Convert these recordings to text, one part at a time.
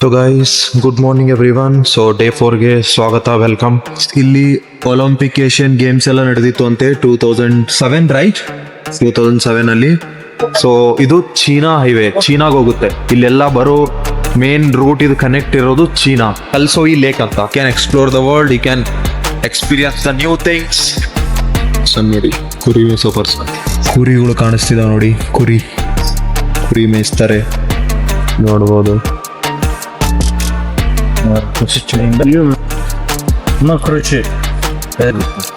So guys good morning everyone. So day 4ಗೆ ಸ್ವಾಗತ, welcome. ಇಲ್ಲಿ ಒಲಿಂಪಿಕ್ ಏಷ್ಯನ್ ಗೇಮ್ಸ್ ಎಲ್ಲ ನಡೆದಿತ್ತು ಅಂತೆ 2007 ರೈಟ್, 2007 ಅಲ್ಲಿ. ಸೊ ಇದು ಚೀನಾ ಹೈವೇ, ಚೀನಾಗ ಹೋಗುತ್ತೆ. ಇಲ್ಲೆಲ್ಲ ಬರೋ ಮೇನ್ ರೂಟ್ ಇದು ಕನೆಕ್ಟ್ ಇರೋದು ಚೀನಾ. ಕಲ್ಸೋಯಿ ಲೇಕ್ ಅಂತ. Can explore the world, you can experience the new things. ನೋಡಿ ಕುರಿ ಮೇಯಿಸೋ ಪರ್ಸನ್, ಕುರಿಗಳು ಕಾಣಿಸ್ತಿದಾವೆ ನೋಡಿ, ಕುರಿ ಮೇಯಿಸ್ತಾರೆ ನೋಡ್ಬೋದು. No, короче,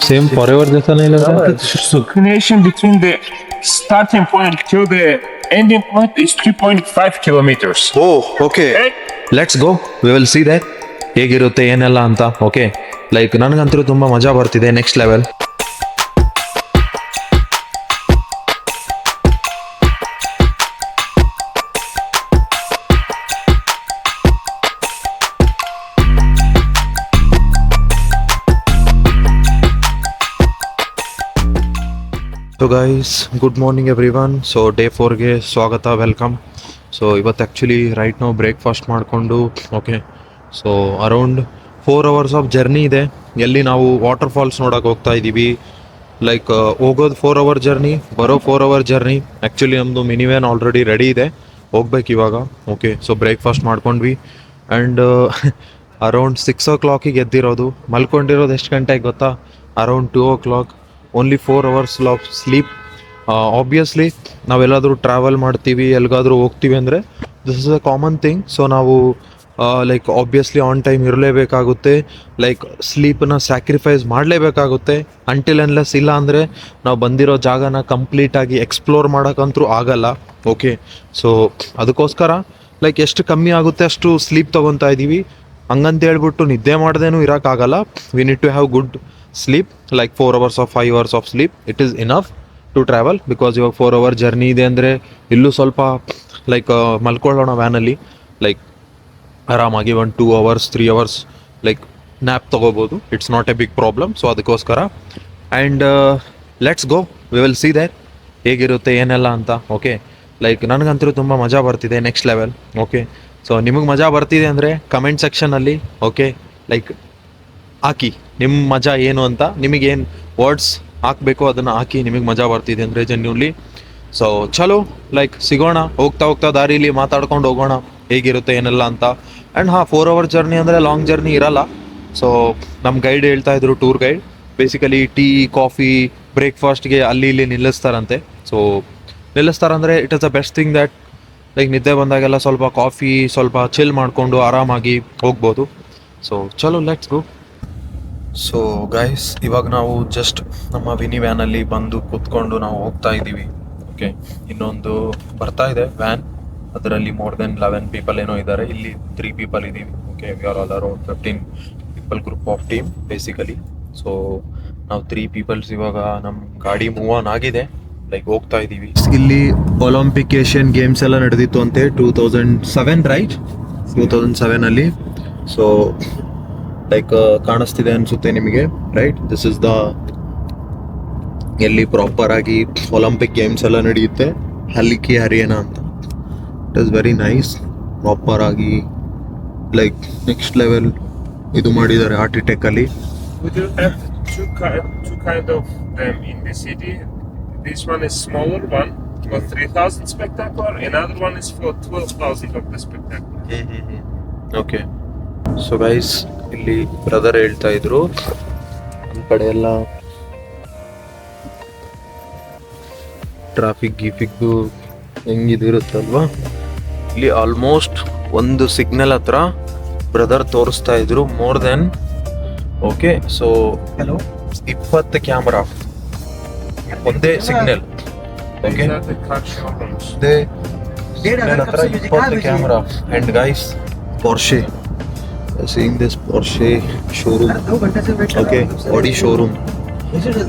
ಸೇಮ್ ಫಾರ್ ಎವರ್ ಜೊತೆ ಇಲ್ಲ. connection between the starting point to the ending point is 3.5 kilometers. Oh okay, let's go, we will see that ಹೇಗಿರುತ್ತೆ ಏನೆಲ್ಲ ಅಂತ. ಓಕೆ, ಲೈಕ್ ನನಗಂತೂ ತುಂಬ ಮಜಾ ಬರ್ತಿದೆ, next level. So guys good morning everyone. So day 4ಗೆ ಸ್ವಾಗತ, welcome. So ಇವತ್ತು ಆ್ಯಕ್ಚುಲಿ ರೈಟ್ ನಾವು ಬ್ರೇಕ್ಫಾಸ್ಟ್ ಮಾಡಿಕೊಂಡು, okay, so around 4 hours of journey ಇದೆ. ಎಲ್ಲಿ ನಾವು ವಾಟರ್ ಫಾಲ್ಸ್ ನೋಡೋಕೆ ಹೋಗ್ತಾ ಇದ್ದೀವಿ. ಲೈಕ್ ಹೋಗೋದು 4 hour ಜರ್ನಿ, ಬರೋ 4 hour ಜರ್ನಿ. ಆ್ಯಕ್ಚುಲಿ ನಮ್ಮದು ಮಿನಿ ವ್ಯಾನ್ ಆಲ್ರೆಡಿ ರೆಡಿ ಇದೆ, ಹೋಗ್ಬೇಕು ಇವಾಗ. ಓಕೆ, ಸೊ ಬ್ರೇಕ್ಫಾಸ್ಟ್ ಮಾಡ್ಕೊಂಡ್ವಿ ಆ್ಯಂಡ್ ಅರೌಂಡ್ 6 o'clock ಎದ್ದಿರೋದು. ಮಲ್ಕೊಂಡಿರೋದು ಎಷ್ಟು ಗಂಟೆಗೆ ಗೊತ್ತಾ? Around 2 o'clock. Only 4 hours of sleep. Obviously ನಾವೆಲ್ಲಾದರೂ ಟ್ರಾವೆಲ್ ಮಾಡ್ತೀವಿ, ಎಲ್ಲಿಗಾದರೂ ಹೋಗ್ತೀವಿ ಅಂದರೆ this is a common thing. So ನಾವು ಲೈಕ್ ಆಬ್ವಿಯಸ್ಲಿ ಆನ್ ಟೈಮ್ ಇರಲೇಬೇಕಾಗುತ್ತೆ. ಲೈಕ್ ಸ್ಲೀಪನ್ನ ಸ್ಯಾಕ್ರಿಫೈಸ್ ಮಾಡಲೇಬೇಕಾಗುತ್ತೆ. ಅಂಟಿಲ್ ಅನ್ಲೆಸ್ ಇಲ್ಲ ಅಂದರೆ ನಾವು ಬಂದಿರೋ ಜಾಗನ ಕಂಪ್ಲೀಟಾಗಿ ಎಕ್ಸ್ಪ್ಲೋರ್ ಮಾಡೋಕ್ಕಂತೂ ಆಗಲ್ಲ. ಓಕೆ, ಸೊ ಅದಕ್ಕೋಸ್ಕರ ಲೈಕ್ ಎಷ್ಟು ಕಮ್ಮಿ ಆಗುತ್ತೆ ಅಷ್ಟು ಸ್ಲೀಪ್ ತೊಗೊತಾ ಇದ್ದೀವಿ. ಹಂಗಂತ ಹೇಳ್ಬಿಟ್ಟು ನಿದ್ದೆ ಮಾಡ್ದೇನೂ ಇರೋಕ್ಕಾಗಲ್ಲ. We need to have good sleep, like 4 hours or 5 hours of sleep it is enough to travel. Because ಇವಾಗ 4 hour ಜರ್ನಿ ಇದೆ ಅಂದರೆ ಇಲ್ಲೂ ಸ್ವಲ್ಪ ಲೈಕ್ ಮಲ್ಕೊಳ್ಳೋಣ ವ್ಯಾನಲ್ಲಿ. ಲೈಕ್ ಆರಾಮಾಗಿ 1 2 hours 3 hours ಲೈಕ್ ನ್ಯಾಪ್ ತೊಗೋಬೋದು. It's not a big problem. So ಅದಕ್ಕೋಸ್ಕರ and let's go, we will see that ಹೇಗಿರುತ್ತೆ ಏನೆಲ್ಲ ಅಂತ. ಓಕೆ, ಲೈಕ್ ನನಗಂತೂ ತುಂಬ ಮಜಾ ಬರ್ತಿದೆ, ನೆಕ್ಸ್ಟ್ ಲೆವೆಲ್. ಓಕೆ, ಸೊ ನಿಮಗೆ ಮಜಾ ಬರ್ತಿದೆ ಅಂದರೆ ಕಮೆಂಟ್ ಸೆಕ್ಷನಲ್ಲಿ ಓಕೆ ಲೈಕ್ ಹಾಕಿ ನಿಮ್ಮ ಮಜಾ ಏನು ಅಂತ. ನಿಮಗೇನು ವರ್ಡ್ಸ್ ಹಾಕಬೇಕು ಅದನ್ನು ಹಾಕಿ, ನಿಮಗೆ ಮಜಾ ಬರ್ತಿದೆ ಅಂದರೆ ಜೆನ್ಯೂನ್ಲಿ. ಸೊ ಚಲೋ, ಲೈಕ್ ಸಿಗೋಣ, ಹೋಗ್ತಾ ದಾರಿಲಿ ಮಾತಾಡ್ಕೊಂಡು ಹೋಗೋಣ ಹೇಗಿರುತ್ತೆ ಏನೆಲ್ಲ ಅಂತ. ಆ್ಯಂಡ್ 4 hour ಜರ್ನಿ ಅಂದರೆ ಲಾಂಗ್ ಜರ್ನಿ ಇರಲ್ಲ. ಸೊ ನಮ್ಮ ಗೈಡ್ ಹೇಳ್ತಾ ಇದ್ರು, tour guide, basically tea coffee ಬ್ರೇಕ್ಫಾಸ್ಟ್ಗೆ ಅಲ್ಲಿ ಇಲ್ಲಿ ನಿಲ್ಲಿಸ್ತಾರಂತೆ. ಸೊ ನಿಲ್ಲಿಸ್ತಾರಂದರೆ it is the best thing that like ನಿದ್ದೆ ಬಂದಾಗೆಲ್ಲ ಸ್ವಲ್ಪ ಕಾಫಿ ಸ್ವಲ್ಪ ಚಿಲ್ ಮಾಡಿಕೊಂಡು ಆರಾಮಾಗಿ ಹೋಗ್ಬೋದು. ಸೊ ಚಲೋ, ಲೆಟ್ಸ್ ಗೋ. ಸೊ ಗೈಸ್ ಇವಾಗ ನಾವು ಜಸ್ಟ್ ನಮ್ಮ ವಿನಿ ವ್ಯಾನಲ್ಲಿ ಬಂದು ಕೂತ್ಕೊಂಡು ನಾವು ಹೋಗ್ತಾ ಇದ್ದೀವಿ. ಓಕೆ, ಇನ್ನೊಂದು ಬರ್ತಾ ಇದೆ ವ್ಯಾನ್, ಅದರಲ್ಲಿ ಮೋರ್ ದೆನ್ 11 people ಏನೋ ಇದ್ದಾರೆ. ಇಲ್ಲಿ 3 people ಇದ್ದೀವಿ. Okay, we are all around 15 people group of team basically. So ನಾವು 3 people ಇವಾಗ ನಮ್ಮ ಗಾಡಿ ಮೂವ್ ಆನ್ ಆಗಿದೆ, ಲೈಕ್ ಹೋಗ್ತಾ ಇದ್ದೀವಿ. ಇಲ್ಲಿ ಒಲಿಂಪಿಕ್ ಏಷ್ಯನ್ ಗೇಮ್ಸ್ ಎಲ್ಲ ನಡೆದಿತ್ತು ಅಂತೆ 2007 ರೈಟ್, 2007 ಅಲ್ಲಿ. ಸೊ ಲೈಕ್ ಕಾಣಿಸ್ತಿದೆ ಅನಿಸುತ್ತೆ ನಿಮಗೆ, ರೈಟ್? ದಿಸ್ ಇಸ್ ದ ಎಲ್ಲಿ ಪ್ರಾಪರ್ ಆಗಿ ಒಲಿಂಪಿಕ್ ಗೇಮ್ಸ್ ಎಲ್ಲ ನಡೆಯುತ್ತೆ, ಹಲ್ಲಿಕಿ ಹರಿಯಾಣ ಅಂತ. It is very nice. Proper ಆಗಿ ಲೈಕ್ ನೆಕ್ಸ್ಟ್ ಲೆವೆಲ್ ಇದು ಮಾಡಿದ್ದಾರೆ ಆರ್ಕಿಟೆಕ್ಟಲ್ಲಿ. We do have two kind of them in the city. This one is smaller one for 3,000 spectacular. Another one is for 12,000 of the spectacular. Okay, so guys ಇಲ್ಲಿ brother ಹೇಳ್ತಾ ಇದ್ರು, ನಮ್ಮ ಕಡೆ ಎಲ್ಲ traffic ಗೀಫಿಕ್ದು ಹೆಂಗಿದಿರುತ್ತಲ್ವಾ, ಇಲ್ಲಿ almost ಒಂದು ಸಿಗ್ನಲ್ ಹತ್ರ brother ತೋರಿಸ್ತಾ ಇದ್ರು more than okay. So 20 camera ಒಂದೇ signal. Okay, These are the car showrooms. ಅದೇ ಸಿಗ್ನಲ್ ಹತ್ರ 20 camera. And guys Porsche, seeing this Porsche showroom, okay, Audi showroom,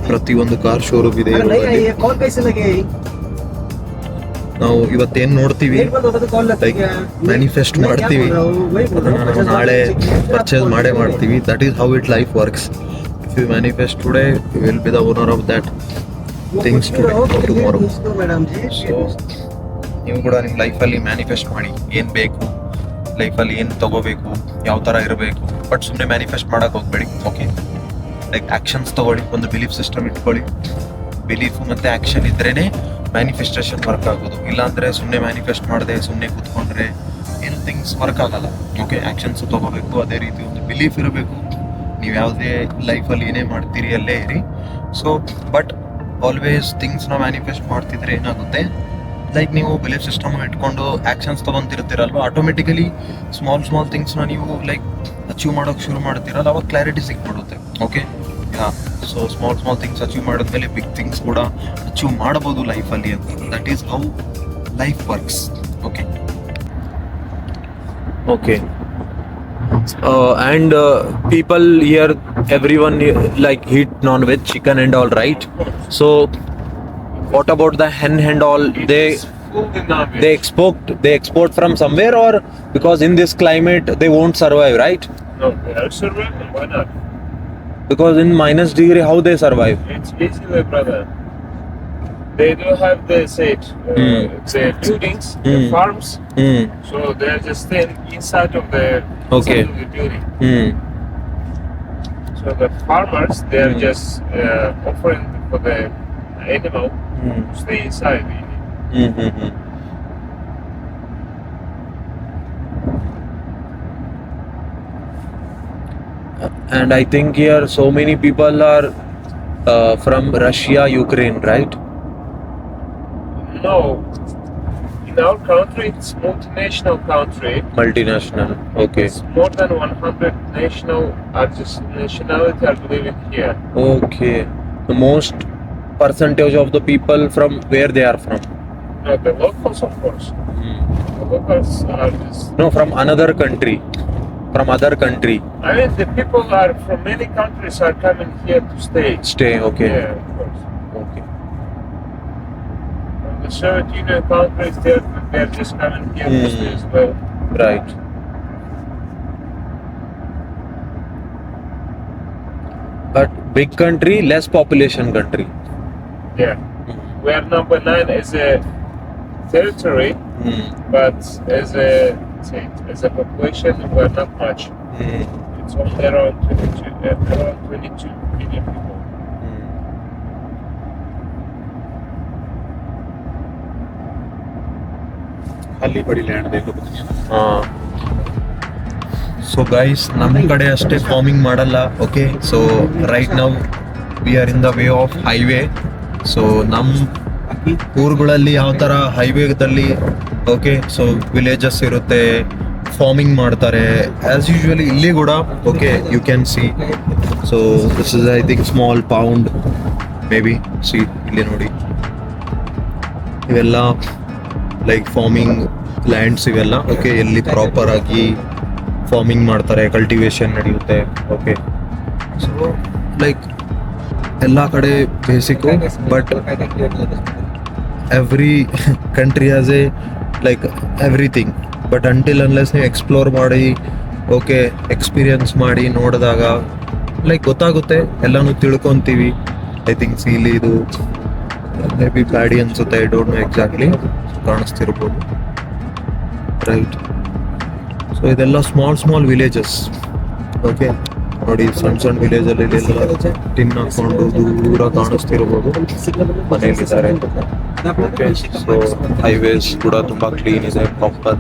ಪ್ರತಿಯೊಂದು ಕಾರ್ ಶೋರೂಮ್ ಇದೆ. ನಾವು ಇವತ್ತೇನು ನೋಡ್ತೀವಿ ಲೈಕ್ ಮ್ಯಾನಿಫೆಸ್ಟ್ ಮಾಡ್ತೀವಿ, ಅದನ್ನು ನಾವು ನಾಳೆ ಪರ್ಚೇಸ್ ಮಾಡ್ತೀವಿ. That is how it life works. If you manifest today you will be the owner of that things tomorrow. So ನೀವು ಕೂಡ ನಿಮ್ಮ ಲೈಫಲ್ಲಿ ಮ್ಯಾನಿಫೆಸ್ಟ್ ಮಾಡಿ ಏನು ಬೇಕು, ಲೈಫಲ್ಲಿ ಏನು ತಗೋಬೇಕು, ಯಾವ ಥರ ಇರಬೇಕು, ಬಟ್ ಸುಮ್ಮನೆ ಮ್ಯಾನಿಫೆಸ್ಟ್ ಮಾಡೋಕೆ ಹೋಗ್ಬೇಡಿ. ಓಕೆ, ಲೈಕ್ ಆ್ಯಕ್ಷನ್ಸ್ ತೊಗೊಳ್ಳಿ, ಒಂದು ಬಿಲೀಫ್ ಸಿಸ್ಟಮ್ ಇಟ್ಕೊಳ್ಳಿ. ಬಿಲೀಫು ಮತ್ತು ಆ್ಯಕ್ಷನ್ ಇದ್ರೇ ಮ್ಯಾನಿಫೆಸ್ಟೇಷನ್ ವರ್ಕ್ ಆಗೋದು. ಇಲ್ಲಾಂದರೆ ಸುಮ್ಮನೆ ಮ್ಯಾನಿಫೆಸ್ಟ್ ಮಾಡದೆ ಸುಮ್ಮನೆ ಕೂತ್ಕೊಂಡ್ರೆ ಏನು ಥಿಂಗ್ಸ್ ವರ್ಕ್ ಆಗಲ್ಲ. ಓಕೆ, ಆ್ಯಕ್ಷನ್ಸು ತೊಗೋಬೇಕು, ಅದೇ ರೀತಿ ಒಂದು ಬಿಲೀಫ್ ಇರಬೇಕು. ನೀವು ಯಾವುದೇ ಲೈಫಲ್ಲಿ ಏನೇ ಮಾಡ್ತೀರಿ ಅಲ್ಲೇ ಇರಿ. ಸೊ ಬಟ್ ಆಲ್ವೇಸ್ ಥಿಂಗ್ಸ್ನ ಮ್ಯಾನಿಫೆಸ್ಟ್ ಮಾಡ್ತಿದ್ರೆ ಏನಾಗುತ್ತೆ, ಲೈಕ್ ನೀವು ಬಿಲೀಫ್ ಸಿಸ್ಟಮ್ ಇಟ್ಕೊಂಡು ಆ್ಯಕ್ಷನ್ಸ್ ತೊಗೊತಿರ್ತೀರಲ್ವ, ಆಟೋಮೆಟಿಕಲಿ ಸ್ಮಾಲ್ ಥಿಂಗ್ಸ್ನ ನೀವು ಲೈಕ್ ಅಚೀವ್ ಮಾಡೋಕ್ಕೆ ಶುರು ಮಾಡ್ತೀರಲ್ಲ, ಅವಾಗ ಕ್ಲಾರಿಟಿ ಸಿಕ್ಬಿಡುತ್ತೆ. Okay, so small things achieve ಮಾಡಿದ್ಮೇಲೆ ಬಿಗ್ ಥಿಂಗ್ಸ್ ಕೂಡ ಅಚೀವ್ ಮಾಡ್ಬೋದು ಲೈಫಲ್ಲಿ ಅಂತ. That is how life works. Okay Okay. And people here, everyone like eat non-veg, chicken and all, right? So, what about the hen and all? It's food in our They export from somewhere, or because in this climate they won't survive, right? No, they are surviving. Why not? Because in minus degree, how they survive? It's easy, my brother. They do have the the buildings, the farms. So they are just staying inside of the Okay. inside of the building. So the farmers, they are just offering for the animal to stay inside. And I think here so many people are from Russia, Ukraine, right? No, in our country, it's multinational country. Multinational. Okay. It's more than 100 nationality are living here. Okay. The most percentage of the people from where they are from? No, the locals, of course. The locals are just. No, from another country. From other country. I mean, the people are from many countries are coming here to stay. Stay. Okay. Yeah, of course. Okay. From the Soviet Union countries, they're just coming here to stay as well. Right. But big country, less population country. Yeah. We are number 9 as a territory, but as a population, we are not much. It's only around 22 million people. खाली पड़ी land देखो कितनी। So guys, ನಮ್ಮ ಕಡೆ ಅಷ್ಟೇ farming ಮಾಡಲ್ಲ. Okay, so right now we are in the way of highway. So ನಮ್ಮ ಊರುಗಳಲ್ಲಿ ಯಾವ ಥರ ಹೈವೇದಲ್ಲಿ ಓಕೆ, ಸೊ ವಿಲೇಜಸ್ ಇರುತ್ತೆ, ಫಾರ್ಮಿಂಗ್ ಮಾಡ್ತಾರೆ ಆ್ಯಸ್ ಯೂಶ್ವಲಿ ಇಲ್ಲಿ ಕೂಡ. Okay, you can see. So this is I think small pond maybe. See ಇಲ್ಲಿ ನೋಡಿ, ಇವೆಲ್ಲ ಲೈಕ್ ಫಾರ್ಮಿಂಗ್ ಲ್ಯಾಂಡ್ಸ್ ಇವೆಲ್ಲ. ಓಕೆ, ಎಲ್ಲಿ ಪ್ರಾಪರ್ ಆಗಿ ಫಾರ್ಮಿಂಗ್ ಮಾಡ್ತಾರೆ, ಕಲ್ಟಿವೇಶನ್ ನಡೆಯುತ್ತೆ. ಓಕೆ, ಸೊ ಲೈಕ್ ಎಲ್ಲ ಕಡೆ basic, but every country has A like everything. But until unless ನೀವು ಎಕ್ಸ್ಪ್ಲೋರ್ ಮಾಡಿ, ಓಕೆ, ಎಕ್ಸ್ಪೀರಿಯನ್ಸ್ ಮಾಡಿ ನೋಡಿದಾಗ ಲೈಕ್ ಗೊತ್ತಾಗುತ್ತೆ, ಎಲ್ಲನೂ ತಿಳ್ಕೊತೀವಿ. ಐ ಥಿಂಕ್ ಇಲ್ಲಿ ಇದು ಮೇ ಬಿ ಪ್ಯಾಡಿ ಅನ್ಸುತ್ತೆ, ಐ ಡೋಂಟ್ ನೋ ಎಕ್ಸಾಕ್ಟ್ಲಿ, ಕಾಣಿಸ್ತಿರ್ಬೋದು. ರೈಟ್, ಸೊ ಇದೆಲ್ಲ ಸ್ಮಾಲ್ ವಿಲೇಜಸ್. ಓಕೆ ನೋಡಿ, ಸಣ್ಣ ವಿಲೇಜಲ್ಲಿ ಇಲ್ಲೆಲ್ಲ ಟಿನ್ ಹಾಕೊಂಡು ದೂರ ಕಾಣಿಸ್ತಿರ್ಬೋದು, ಮನೆಯಲ್ಲಿದ್ದಾರೆ. ಓಕೆ, ಸೊ ಹೈವೇಸ್ ಕೂಡ ತುಂಬ ಕ್ಲೀನ್ ಇದೆ, ಪ್ರಾಪರ್.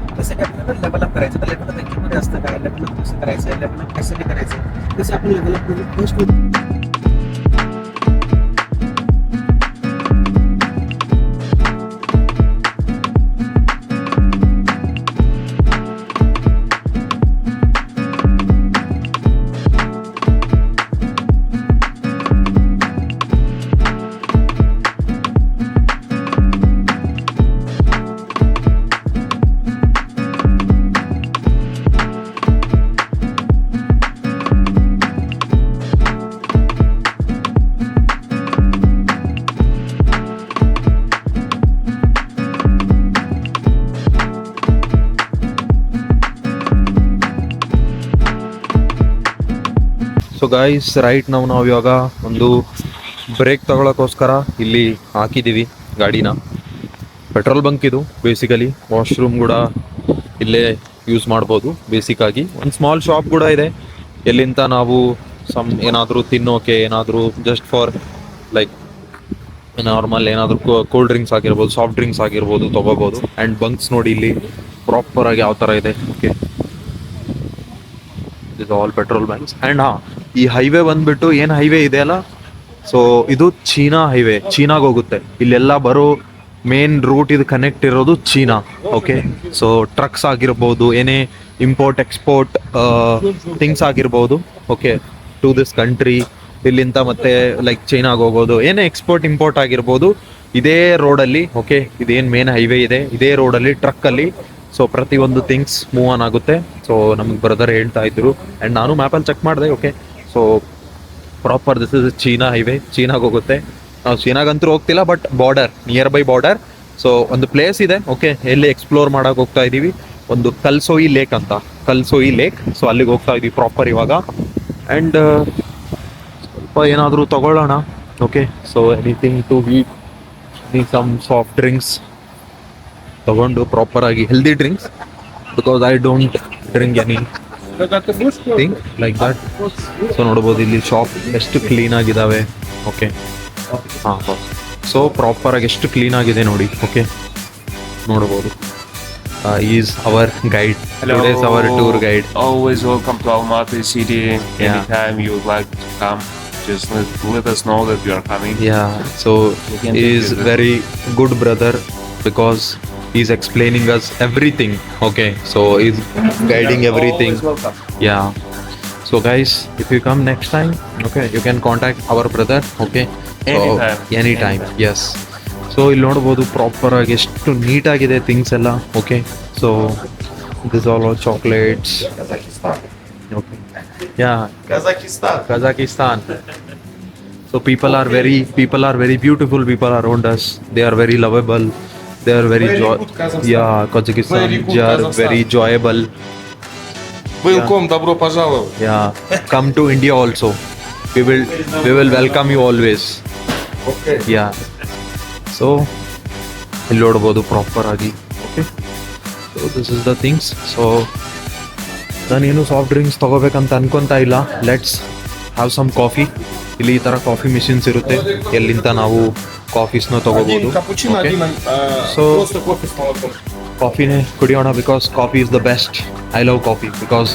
ಸೊ ಗೈಸ್, ರೈಟ್ ನಾವು ಇವಾಗ ಒಂದು ಬ್ರೇಕ್ ತಗೊಳ್ಳೋಕ್ಕೋಸ್ಕರ ಇಲ್ಲಿ ಹಾಕಿದ್ದೀವಿ ಗಾಡಿನ. ಪೆಟ್ರೋಲ್ ಬಂಕ್ ಇದು ಬೇಸಿಕಲಿ. ವಾಶ್ರೂಮ್ ಕೂಡ ಇಲ್ಲೇ ಯೂಸ್ ಮಾಡ್ಬೋದು ಬೇಸಿಕ್ ಆಗಿ. ಒಂದು ಸ್ಮಾಲ್ ಶಾಪ್ ಕೂಡ ಇದೆ ಎಲ್ಲಿಂದ ನಾವು ಏನಾದರೂ ತಿನ್ನೋಕೆ, ಏನಾದರೂ ಜಸ್ಟ್ ಫಾರ್ ಲೈಕ್ ನಾರ್ಮಲ್ ಏನಾದರೂ ಕೋಲ್ಡ್ ಡ್ರಿಂಕ್ಸ್ ಆಗಿರ್ಬೋದು, ಸಾಫ್ಟ್ ಡ್ರಿಂಕ್ಸ್ ಆಗಿರ್ಬೋದು ತೊಗೋಬೋದು. ಆ್ಯಂಡ್ ಬಂಕ್ಸ್ ನೋಡಿ ಇಲ್ಲಿ ಪ್ರಾಪರ್ ಆಗಿ ಯಾವ ಥರ ಇದೆ. ಓಕೆ, ಇದು ಆಲ್ ಪೆಟ್ರೋಲ್ ಬ್ಯಾಂಕ್ಸ್. ಆ್ಯಂಡ್ ಈ ಹೈವೇ ಬಂದ್ಬಿಟ್ಟು ಏನು ಹೈವೇ ಇದೆ ಅಲ್ಲ, ಸೊ ಇದು ಚೀನಾ ಹೈವೇ, ಚೀನಾಗೆ ಹೋಗುತ್ತೆ. ಇಲ್ಲೆಲ್ಲ ಬರೋ ಮೇನ್ ರೂಟ್ ಇದು ಕನೆಕ್ಟ್ ಇರೋದು ಚೀನಾ. ಓಕೆ, ಸೊ ಟ್ರಕ್ಸ್ ಆಗಿರ್ಬೋದು, ಏನೇ ಇಂಪೋರ್ಟ್ ಎಕ್ಸ್ಪೋರ್ಟ್ ಥಿಂಗ್ಸ್ ಆಗಿರ್ಬೋದು, ಓಕೆ, ಟು ದಿಸ್ ಕಂಟ್ರಿ ಇಲ್ಲಿಂದ ಮತ್ತೆ ಲೈಕ್ ಚೈನಾಗೆ ಹೋಗೋದು, ಏನೇ ಎಕ್ಸ್ಪೋರ್ಟ್ ಇಂಪೋರ್ಟ್ ಆಗಿರ್ಬೋದು ಇದೇ ರೋಡಲ್ಲಿ. ಓಕೆ, ಇದೇನು ಮೇನ್ ಹೈವೇ ಇದೆ ಇದೇ ರೋಡಲ್ಲಿ ಟ್ರಕ್ಕಲ್ಲಿ ಸೊ ಪ್ರತಿಯೊಂದು ಥಿಂಗ್ಸ್ ಮೂವ್ ಆನ್ ಆಗುತ್ತೆ. ಸೊ ನಮಗೆ ಬ್ರದರ್ ಹೇಳ್ತಾ ಇದ್ರು ಆ್ಯಂಡ್ ನಾನು ಮ್ಯಾಪಲ್ಲಿ ಚೆಕ್ ಮಾಡಿದೆ. Okay, so proper this is China highway, ಚೀನಾಗೆ ಹೋಗುತ್ತೆ. ನಾವು ಚೀನಾಗಂತೂ ಹೋಗ್ತಿಲ್ಲ, but border, nearby border. So ಒಂದು ಪ್ಲೇಸ್ ಇದೆ, ಓಕೆ, ಎಲ್ಲಿ ಎಕ್ಸ್ಪ್ಲೋರ್ ಮಾಡೋಕೆ ಹೋಗ್ತಾ ಇದ್ದೀವಿ, ಒಂದು ಕಲ್ಸೋಯಿ ಲೇಕ್ ಅಂತ, ಕಲ್ಸೋಯಿ ಲೇಕ್. ಸೊ ಅಲ್ಲಿಗೆ ಹೋಗ್ತಾ ಇದ್ದೀವಿ ಪ್ರಾಪರ್ ಇವಾಗ. ಆ್ಯಂಡ್ ಸ್ವಲ್ಪ ಏನಾದರೂ ತಗೊಳ್ಳೋಣ. Okay, so anything to heat, some soft drinks ತಗೊಂಡು ಪ್ರಾಪರ್ ಆಗಿ healthy drinks, because I don't drink anything like that. So ನೋಡ್ಬೋದು ಇಲ್ಲಿ ಶಾಪ್ ಎಷ್ಟು ಕ್ಲೀನ್ ಆಗಿದ್ದಾವೆ. ಓಕೆ, ಹಾಂ, ಸೊ ಪ್ರಾಪರ್ ಆಗಿ ಎಷ್ಟು ಕ್ಲೀನ್ ಆಗಿದೆ ನೋಡಿ. ಓಕೆ, ನೋಡ್ಬೋದು. Is our guide, today's our tour guide. Always welcome to Almaty city. Anytime you would like to come, just let us know that you are coming. Yeah, so he is very good brother because he's explaining us everything. Okay, so he's guiding everything. Always welcome. Yeah. So guys, if you come next time, okay, you can contact our brother. Okay. So, anytime. Yes. So ಇಲ್ಲಿ ನೋಡ್ಬೋದು proper ಆಗಿ ಎಷ್ಟು ನೀಟಾಗಿದೆ things ಎಲ್ಲ. Okay, so this all chocolates. Okay, yeah, Kazakhstan. So people are very beautiful people around us. They are very lovable. They are very yeah, Kazakhstan. They are very enjoyable. Welcome, добро пожаловать. Yeah, come to India also. We will welcome you always. Okay. Yeah. So ಇಲ್ಲಿ ನೋಡ್ಬೋದು proper ಆಗಿ. Okay, so this is the things. So ನಾನೇನು soft drinks ತೊಗೋಬೇಕಂತ ಅನ್ಕೊತಾ ಇಲ್ಲ. Let's have some coffee. ಇಲ್ಲಿ ಈ ಥರ ಕಾಫಿ ಮಿಷಿನ್ಸ್ ಇರುತ್ತೆ, ಎಲ್ಲಿಂದ ನಾವು ಕಾಫೀಸ್ನ ತೊಗೋಬೋದು. Один капучино, Okay. один So- просто кофе с молоком. ಕಾಫಿನೇ ಕುಡಿಯೋಣ, because coffee is the best. I love coffee because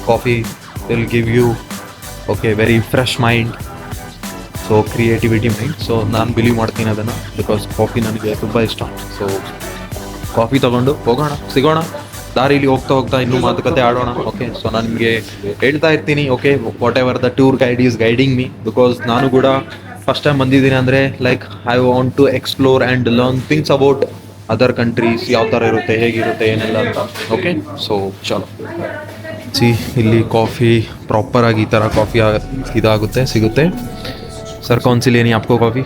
coffee will give you okay very fresh mind, so creativity mind. So ನಾನು ಬಿಲೀವ್ ಮಾಡ್ತೀನಿ ಅದನ್ನು, ಬಿಕಾಸ್ ಕಾಫಿ ನನಗೆ ತುಂಬ ಇಷ್ಟ. ಸೊ ಕಾಫಿ ತೊಗೊಂಡು ಹೋಗೋಣ, ಸಿಗೋಣ ದಾರಿಲಿ ಹೋಗ್ತಾ ಇನ್ನೂ ಮಾತುಕತೆ ಆಡೋಣ. ಓಕೆ, ಸೊ ನಾನು ನಿಮಗೆ ಹೇಳ್ತಾ ಇರ್ತೀನಿ. Okay, whatever the tour guide is guiding me, because ನಾನು ಕೂಡ ಫಸ್ಟ್ ಟೈಮ್ ಬಂದಿದ್ದೀನಿ ಅಂದರೆ like I want to explore and learn things about other countries, ಯಾವ ಥರ ಇರುತ್ತೆ, ಹೇಗಿರುತ್ತೆ, ಏನೆಲ್ಲ ಅಂತ. ಓಕೆ, ಸೊ ಚಲೋ ಇಲ್ಲಿ ಕಾಫಿ ಪ್ರಾಪರ್ ಆಗಿ ಈ ಥರ ಕಾಫಿ ಇದಾಗುತ್ತೆ, ಸಿಗುತ್ತೆ. सर कौन सी लेनी है आपको कॉफ़ी?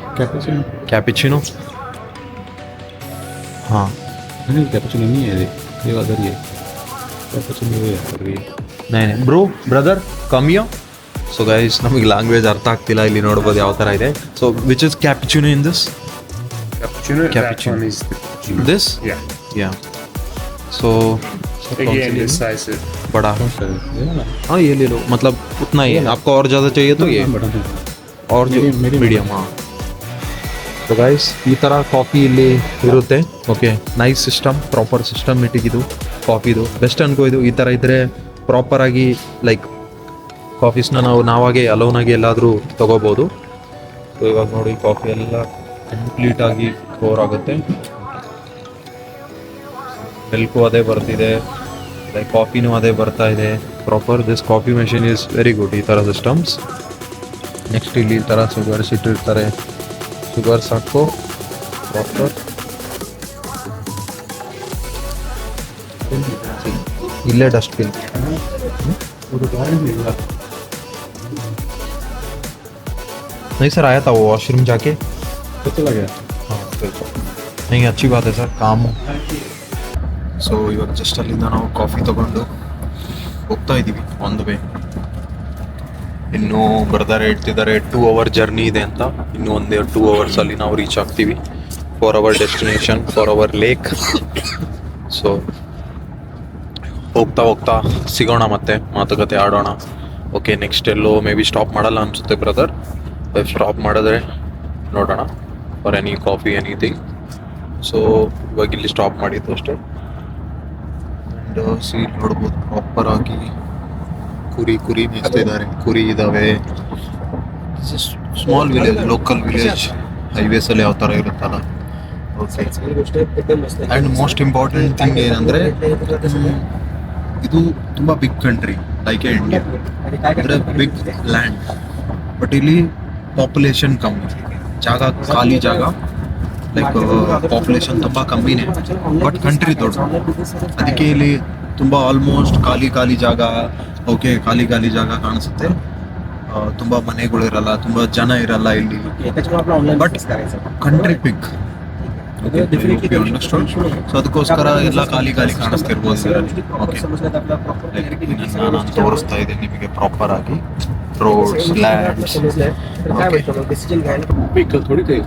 कैपुचिनो. हाँ, नहीं कैपुचिनो नहीं है, ये वाला है कैपुचिनो है. नहीं ಬ್ರೋ ಬ್ರದರ್ ಕಮ್ಮಿಯೋ. ಸೊ ಗೈಸ್, ನಮಗೆ ಲ್ಯಾಂಗ್ವೇಜ್ ಅರ್ಥ ಆಗ್ತಿಲ್ಲ. ಇಲ್ಲಿ ನೋಡ್ಬೋದು ಯಾವ ಥರ ಇದೆ. So which is cappuccino in this? Cappuccino. Cappuccino. That one is the cappuccino. This Yeah. या सो Again, this size is बड़ा. हाँ, ये ले लो, मतलब उतना ही है. आपको और ज़्यादा चाहिए तो ये, और जो ಮೀಡಿಯಮ್. ಹಾಂ, ಸೊ ಗೈಸ್ ಈ ಥರ ಕಾಫಿ ಇಲ್ಲಿ ಇರುತ್ತೆ. Okay, nice system, proper system ಇಟ್ಟಿದ್ದು ಕಾಫಿದು. ಬೆಸ್ಟ್ ಅನ್ಕೋ ಇದು. ಈ ಥರ ಇದ್ದರೆ ಪ್ರಾಪರಾಗಿ ಲೈಕ್ ಕಾಫೀಸ್ನ ನಾವಾಗೆ ಅಲೋನಾಗಿ ಎಲ್ಲಾದರೂ ತೊಗೋಬೋದು. ಸೊ ಇವಾಗ ನೋಡಿ ಕಾಫಿ ಎಲ್ಲ ಕಂಪ್ಲೀಟಾಗಿ ಪೋರ್ ಆಗುತ್ತೆ. ಮಿಲ್ಕು ಅದೇ ಬರ್ತಿದೆ, ಲೈಕ್ ಕಾಫಿನೂ ಅದೇ ಬರ್ತಾ ಇದೆ proper. This coffee machine is very good, ಈ ಥರ ಸಿಸ್ಟಮ್ಸ್. ನೆಕ್ಸ್ಟ್ ಇಲ್ಲಿ ಈ ಥರ ಶುಗರ್ಸ್ ಇಟ್ಟಿರ್ತಾರೆ, ಶುಗರ್ಸ್ ಹಾಕೋ ಪ್ರಾಪರ್. ಇಲ್ಲೇ ಡಸ್ಟ್ಬಿನ್. नहीं सर, आया था वो वॉशरूम जाके. तो चला गया. हाँ, नहीं अच्छी बात है सर, काम हो. ಸೊ ಇವಾಗ ಜಸ್ಟ್ ಅಲ್ಲಿಂದ ನಾವು ಕಾಫಿ ತೊಗೊಂಡು ಹೋಗ್ತಾ ಇದ್ದೀವಿ ಆನ್ ದ ವೇ. ಇನ್ನೂ ಬರ್ತಾರೆ, ಹೇಳ್ತಿದ್ದಾರೆ 2 hour ಜರ್ನಿ ಇದೆ ಅಂತ. ಇನ್ನೂ 2 hours ಅಲ್ಲಿ ನಾವು ರೀಚ್ ಆಗ್ತೀವಿ for our destination, for our lake. So ಹೋಗ್ತಾ ಹೋಗ್ತಾ ಸಿಗೋಣ ಮತ್ತೆ ಮಾತುಕತೆ ಆಡೋಣ. Okay, next yellow may be stop ಮಾಡಲ್ಲ ಅನಿಸುತ್ತೆ ಬ್ರದರ್. ಸ್ಟಾಪ್ ಮಾಡಿದ್ರೆ ನೋಡೋಣ for any coffee anything. So ಇವಾಗ ಇಲ್ಲಿ ಸ್ಟಾಪ್ ಮಾಡಿದ್ದು ಅಷ್ಟೇ. ಆ್ಯಂಡ್ ಸೀಲ್ ನೋಡ್ಬೋದು ಪ್ರಾಪರ್ ಆಗಿ ಕುರಿ ಮೇಯಿಸ್ತಾ ಇದ್ದಾರೆ, ಕುರಿ ಇದ್ದಾವೆ. ಸ್ಮಾಲ್ ವಿಲೇಜ್, ಲೋಕಲ್ ವಿಲೇಜ್, ಹೈವೇಸಲ್ಲಿ ಯಾವ ಥರ ಇರುತ್ತಲ್ಲ. Okay, and most important thing ಏನಂದರೆ ಇದು ತುಂಬ ಬಿಗ್ ಕಂಟ್ರಿ ಲೈಕ್ ಇಂಡಿಯಾ, ಅಂದರೆ ಬಿಗ್ ಲ್ಯಾಂಡ್. ಬಟ್ ಇಲ್ಲಿ ಪಾಪ್ಯುಲೇಷನ್ ಕಮ್ಮಿ, ಜಾಗ ಖಾಲಿ ಜಾಗ, ಲೈಕ್ ಪಾಪ್ಯುಲೇಷನ್ ತುಂಬ ಕಮ್ಮಿನೇ, ಬಟ್ ಕಂಟ್ರಿ ದೊಡ್ಡ. ಅದಕ್ಕೆ ಇಲ್ಲಿ ತುಂಬ ಆಲ್ಮೋಸ್ಟ್ ಖಾಲಿ ಜಾಗ. ಓಕೆ, ಖಾಲಿ ಜಾಗ ಕಾಣಿಸುತ್ತೆ. ತುಂಬ ಮನೆಗಳಿರಲ್ಲ, ತುಂಬ ಜನ ಇರಲ್ಲ ಇಲ್ಲಿ, ಬಟ್ ಕಂಟ್ರಿ ಬಿಗ್. ಸೊ ಅದಕ್ಕೋಸ್ಕರ ಎಲ್ಲ ಖಾಲಿ ಕಾಣಿಸ್ತಿರ್ಬೋದು. ಓಕೆ, ನಾನು ತೋರಿಸ್ತಾ ಇದ್ದೀನಿ ನಿಮಗೆ ಪ್ರಾಪರ್ ಆಗಿ रोड्स, लैंड्स. व्हीकल थोड़ी थे,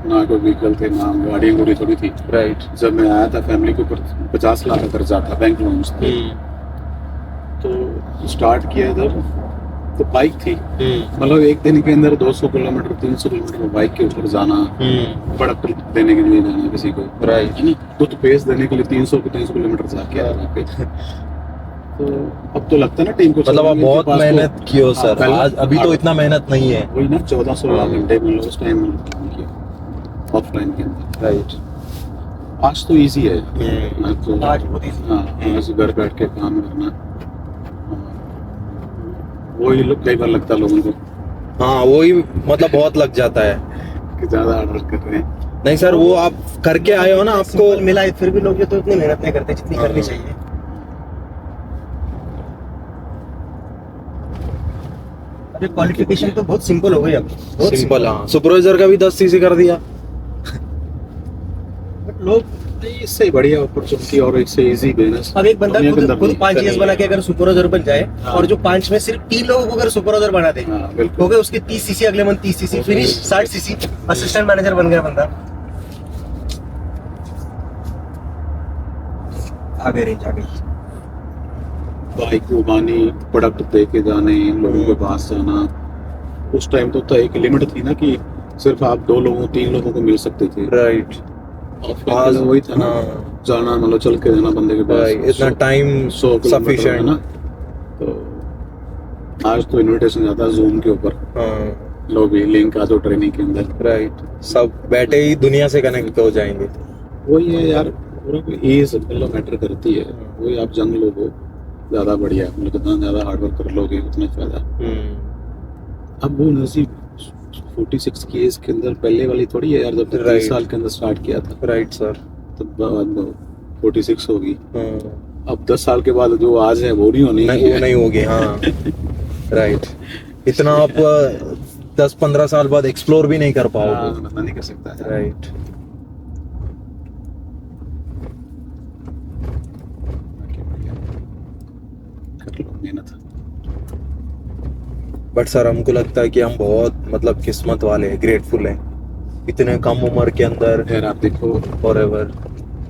ना कोई व्हीकल थे, ना गाड़ी गुड़ी थोड़ी थी. राइट. जब मैं आया था फैमिली के ऊपर 50 लाख का कर्जा था बैंक लोन से. तो स्टार्ट किया इधर तो बाइक थी, मतलब एक दिन के अंदर 200 किलोमीटर 300 किलोमीटर बाइक के ऊपर जाना, प्रोडक्ट देने के लिए जाना किसी को, राइट, टूथपेस्ट देने के लिए 300 किलोमीटर जाके आना पे. तो अब तो लगता है ना टीम को, मतलब आप बहुत मेहनत की हो सर. आज अभी तो इतना मेहनत नहीं है. वही ना 14-16 घंटे में उस टाइम किया ऑफलाइन के अंदर. राइट. आज तो इजी है, आज तो हाँ, बस घर बैठ के काम करना. वही लोग कई बार लगता है लोगों को, हाँ वही मतलब बहुत लग जाता है कि ज्यादा ऑर्डर कर रहे हैं. नहीं सर, वो आप करके आए हो ना, आपको मिला है, फिर भी लोग ये तो इतनी मेहनत नहीं करते जितनी करनी चाहिए. अरे क्वालिफिकेशन तो बहुत सिंपल हो गई अब, बहुत सिंपल. हाँ, सुपरवाइजर का भी 10 सीसी कर दिया. बट लोग नहीं, इससे बढ़िया अपॉर्चुनिटी और इससे इजी बिजनेस. अब एक बंदा खुद 5 GS बना के अगर सुपरवाइजर बन जाए, और जो 5 में सिर्फ 3 लोगों को अगर सुपरवाइजर बना दे, हो गए उसके 30 सीसी, अगले month 30 CC, finish 60 CC, assistant manager बन गया बंदा. आगे रेंज आ गई. बाइक उगानी, प्रोडक्ट दे के जाने, लोगों के पास जाना. उस टाइम तो एक लिमिट थी ना कि सिर्फ आप 2 लोगों 3 लोगों को मिल सकते थे. राइट. आज वही था ना, जाना मतलब चल के जाना बंदे के पास, इतना टाइम 100 किलोमीटर है ना. तो आज तो इनविटेशन जाता है जूम के ऊपर, लोग भी लिंक आ जाओ ट्रेनिंग के अंदर. राइट. सब बैठे ही दुनिया से कनेक्ट हो जाएंगे. वही है यार, पूरा एज मतलब मैटर करती है. वही आप जंग लोग हो ज्यादा बढ़िया, मतलब जितना ज्यादा हार्डवर्क कर लोगे उतना फायदा. अब वो नसीब 46 की एज के अंदर पहले वाली थोड़ी है यार, जब 30 साल के अंदर स्टार्ट किया था. Right sir. तब बाद 46 होगी. अब 10 साल के बाद जो आज है वो नहीं होनी, वो नहीं होगी. हाँ. राइट. इतना आप 10-15 साल बाद एक्सप्लोर भी नहीं कर पाओगे. बंदा नहीं कर सकता है. राइट. कर लो मेहनत. बट सर हमको लगता है कि हम बहुत मतलब किस्मत वाले हैं, ग्रेटफुल हैं, इतने कम उम्र के अंदर. यार आप देखो, फॉरएवर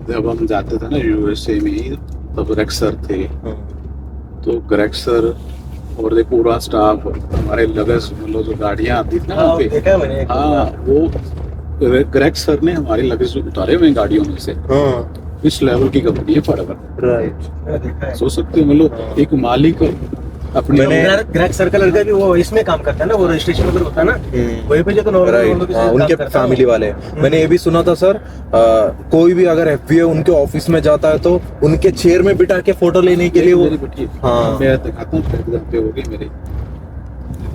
जब हम जाते थे ना यूएसए में, तब ग्रेग सर थे. तो ग्रेग सर और ये पूरा स्टाफ, हमारे लगेज मतलब जो गाड़ियाँ आती थी ना वहाँ पे, देखा मैंने. हाँ, वो ग्रेग सर ने हमारे लगेज उतारे हुए गाड़ियों में से. हाँ. इस लेवल की कंपनी है फॉरएवर. राइट. सोच सकते हो, मतलब एक मालिक अपने ग्रेग सर्कल लड़का भी वो इसमें काम करता है ना, वो रजिस्ट्रेशन वगैरह होता है ना, वहीं पे जो तो नॉर्मल उनके फैमिली वाले. मैंने ये भी सुना था सर, कोई भी अगर FBA उनके ऑफिस में जाता है तो उनके चेयर में बिठा के फोटो लेने के लिए वो. हाँ. मैं दिखाता हूँ पे होगी मेरे